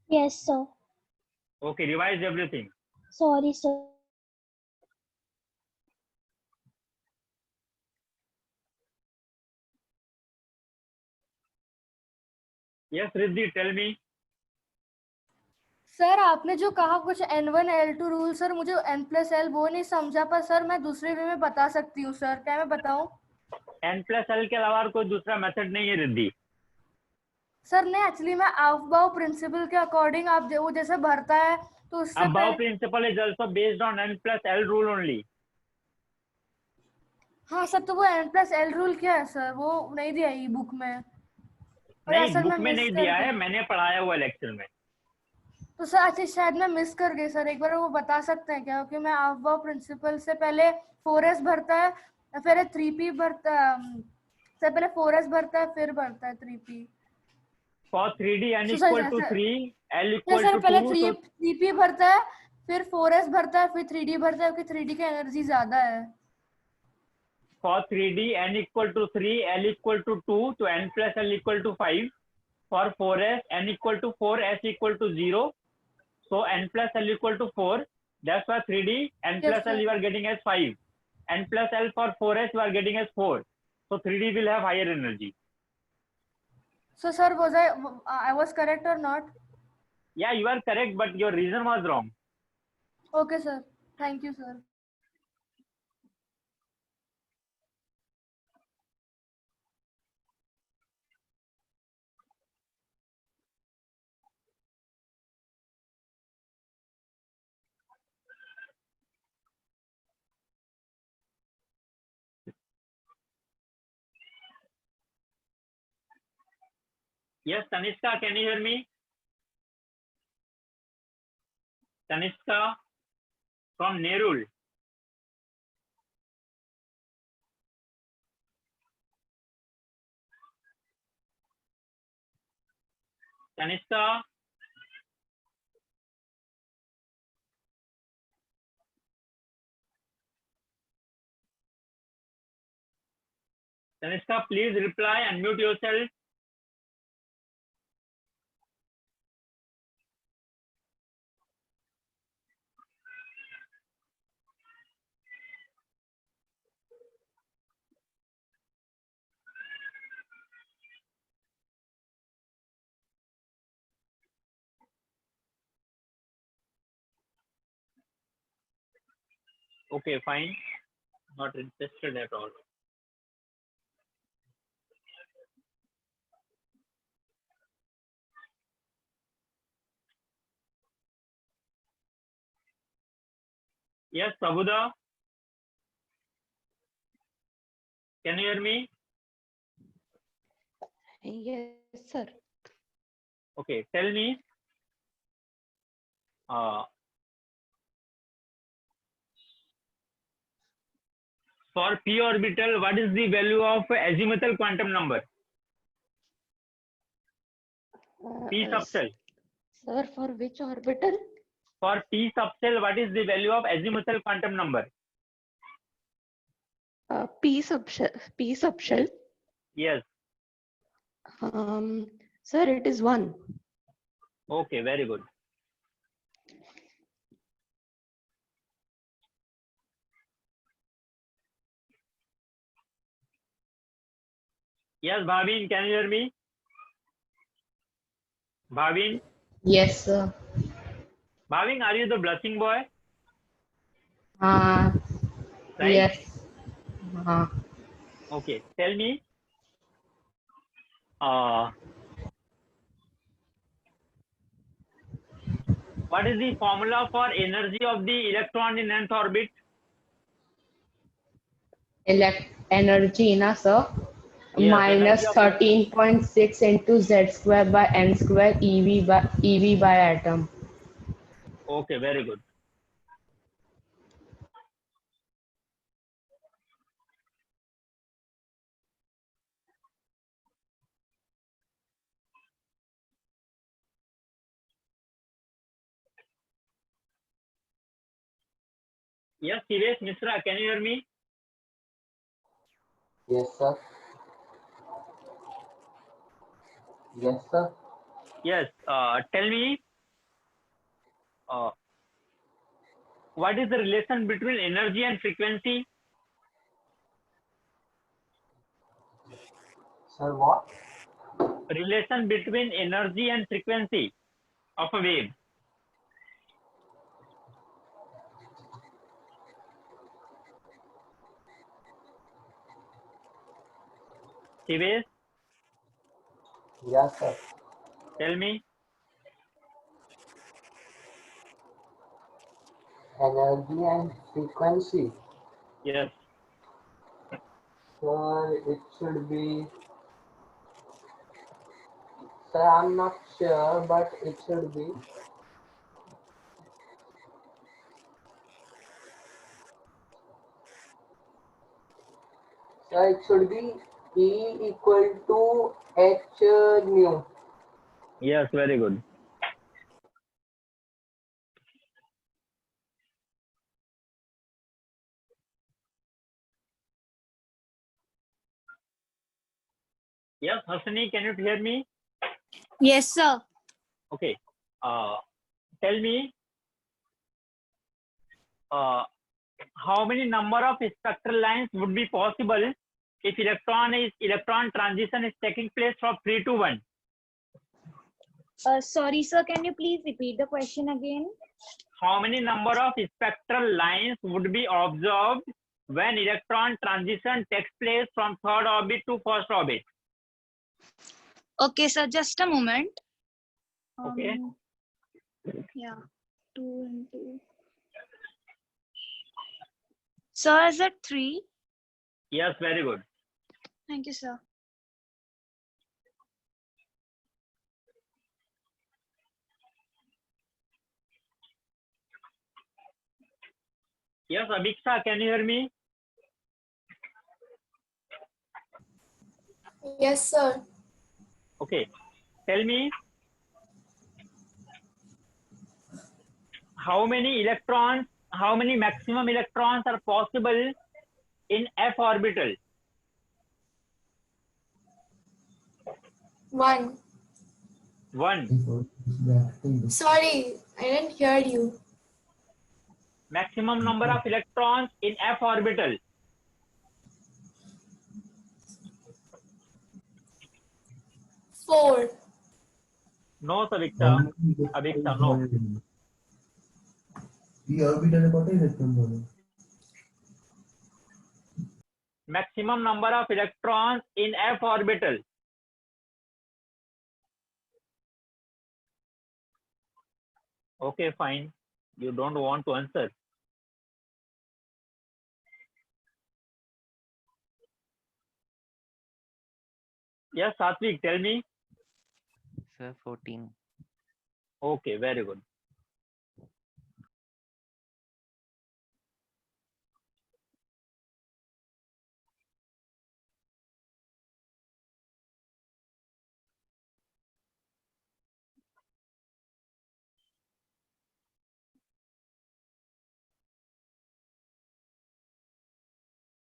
Yes, sir. Okay, revise everything. Sorry, sir. Yes, Riddhi, tell me. Sir आपने जो कहा कुछ n1 l2 rule sir मुझे n plus l वो नहीं समझा पर sir मैं दूसरे वे में बता सकती हूँ सर क्या मैं बताऊँ n plus L के अलावा कोई दूसरा मेथड नहीं है रिद्धि सर नहीं एक्चुअली मैं अबाव प्रिंसिपल के अकॉर्डिंग आप वो जैसे भरता है तो उससे above principle is also based on n plus L rule only. हाँ सर तो वो n plus l रूल क्या है सर वो नहीं दिया ई बुक में नहीं बुक में नहीं दिया है मैंने पढ़ाया हुआ लेक्चर में तो सर अच्छा शायद मैं मिस कर गई सर एक बार वो बता सकते हैं क्या क्योंकि मैं अबाव प्रिंसिपल से पहले 4s भरता है फिर 3p भरता से पहले 4s भरता है फिर भरता है 3p for 3D n equal to 3 L equal sir to पहले 2 so 3p भरता है फिर 4s भरता है फिर 3d भरता है क्योंकि 3d की एनर्जी ज्यादा है for 3D n equal to 3 L equal to 2 तो n plus L equal to 5 for 4s n equal to 4 s equal to 0 so n plus L equal to 4 that's why 3D n plus L you are getting as 5 n plus L for 4s you are getting as 4 so 3D will have higher energy. So sir was I was correct or not? Yeah, you are correct but your reason was wrong. Okay sir, thank you sir. Yes, Tanishka, can you hear me? Tanishka from Nerul. Tanishka. Tanishka, please reply, unmute yourself. Okay, fine. Not interested at all. Yes, Sabuda. Can you hear me? Yes, sir. Okay, tell me. For p orbital, what is the value of azimuthal quantum number? P subshell. Sir, for which orbital? For p subshell, what is the value of azimuthal quantum number? P subshell. Yes. Sir, it is 1. Okay, very good. Yes, Bhavin, can you hear me? Bhavin? Yes, sir. Bhavin, are you the blushing boy? Right? Yes. Okay, tell me. What is the formula for energy of the electron in nth orbit? Energy, na, sir? Yes, Minus energy of 13.6 into Z square by N square EV by atom. Okay, very good. Yes, Sivesh Mishra, can you hear me? Yes, sir. Yes, sir. Yes, tell me, what is the relation between energy and frequency? Sir, what? Relation between energy and frequency of a wave. Sivesh, Yes, sir. tell me. Energy and frequency. Yes. Sir, it should be. Sir, I'm not sure, but it should be. Sir, it should be E equal to H nu. Yes, very good. Yes, Hasani, can you hear me? Yes, sir. Okay. Tell me, how many number of spectral lines would be possible if electron transition is taking place from 3 to 1? Sorry, sir. Can you please repeat the question again? How many number of spectral lines would be observed when electron transition takes place from third orbit to first orbit? Okay, sir. Just a moment. Okay. Yeah. 2 into. Sir, is it 3? Yes, very good. Thank you, sir. Yes, Abhiksha, can you hear me? Yes, sir. Okay. Tell me, how many maximum electrons are possible in F orbital? 1. 1. Sorry, I didn't hear you. Maximum number of electrons in F orbital. 4. No, Abhiksha. Abhiksha, no. maximum number of electrons in f orbital? Okay, fine. You don't want to answer. Yes, Satvik, tell me. Sir, 14. Okay, very good.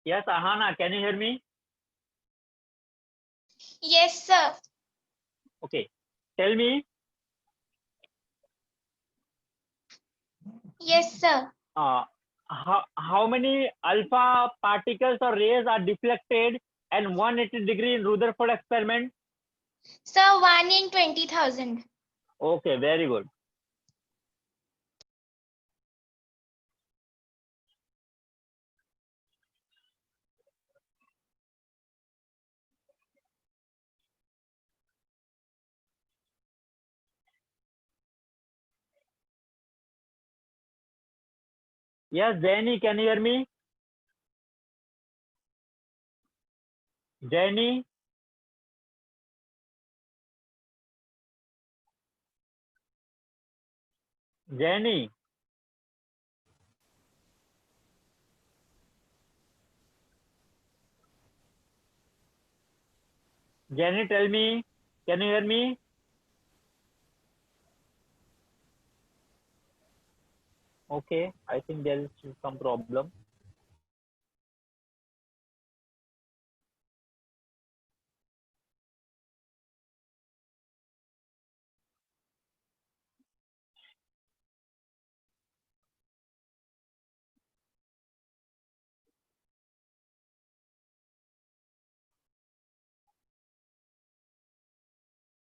Yes, Ahana, can you hear me? Yes, sir. Okay, tell me. Yes, sir. How many alpha particles or rays are deflected at 180-degree in Rutherford experiment? Sir, 1 in 20,000. Okay, very good. Yes, Jenny, can you hear me? Jenny? Jenny? Jenny, tell me. Can you hear me? Okay, I think there is some problem.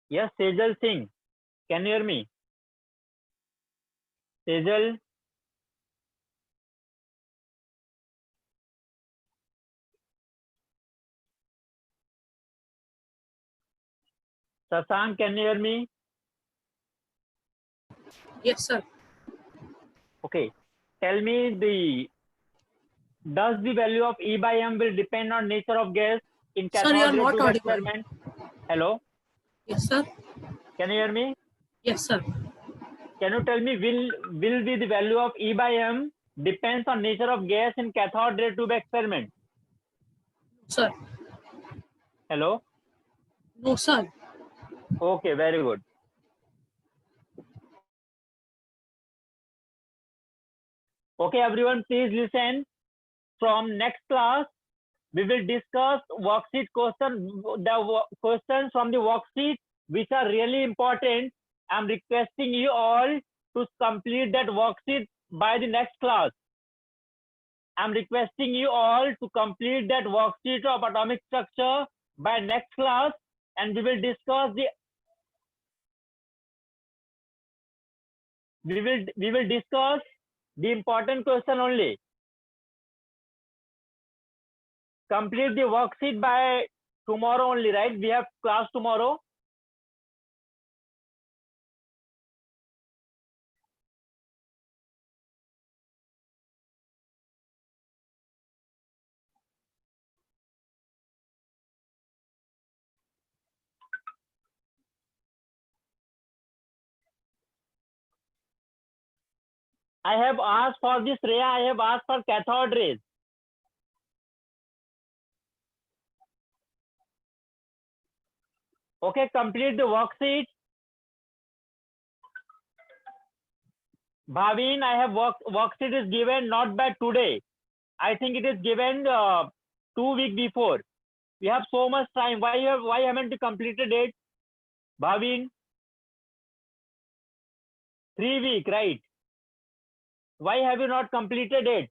Yes, Sejal Singh. Can you hear me? Sejal? Sasank, can you hear me? Yes, sir. Okay. Tell me does the value of E by M will depend on nature of gas in Sir, you are cathode ray not tube audible. experiment? Hello? Yes, sir. Can you hear me? Yes, sir. Can you tell me will be the value of E by M depends on nature of gas in cathode ray tube experiment? Sir. Hello? No, sir. Okay, very good. Okay, everyone, please listen. From next class, we will discuss worksheet questions from the worksheet, which are really important. I'm requesting you all to complete that worksheet by the next class. I'm requesting you all to complete that worksheet of atomic structure by next class, and we will discuss the important question only. Complete the worksheet by tomorrow only, right? We have class tomorrow. I have asked for this ray, I have asked for cathode rays. Okay, complete the worksheet. Bhavin, I have worksheet is given not by today. I think it is given 2 weeks before. We have so much time. Why haven't you completed it? Bhavin? 3 weeks, right? Why have you not completed it?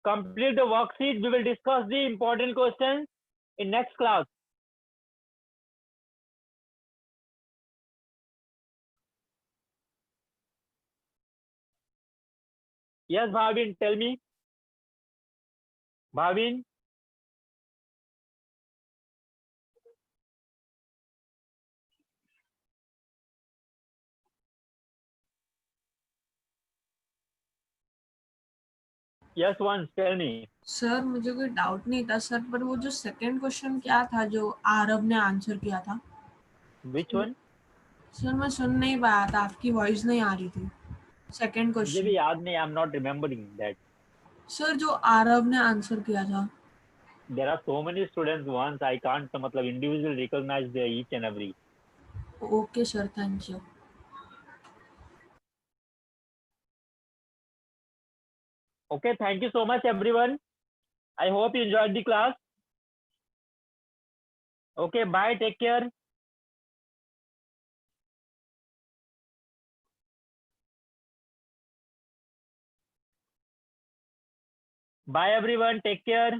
Complete the worksheet. We will discuss the important questions in next class. Yes, Bhavin, tell me. Bhavin. Yes, once, tell me. Sir मुझे कोई doubt नहीं था sir, पर वो जो second question क्या था जो आरव ने आंसर किया था? Which one? सर मैं सुन नहीं पाया था, आपकी वॉइस नहीं आ रही थी। सेकंड मुझे क्वेश्चन भी याद नहीं, I am not remembering that. Sir जो आरव ने आंसर किया था। There are so many students once I can't मतलब individual recognize the each and every. Okay sir, thank you. Okay, thank you so much everyone. I hope you enjoyed the class. Okay, bye, take care. Bye everyone, take care.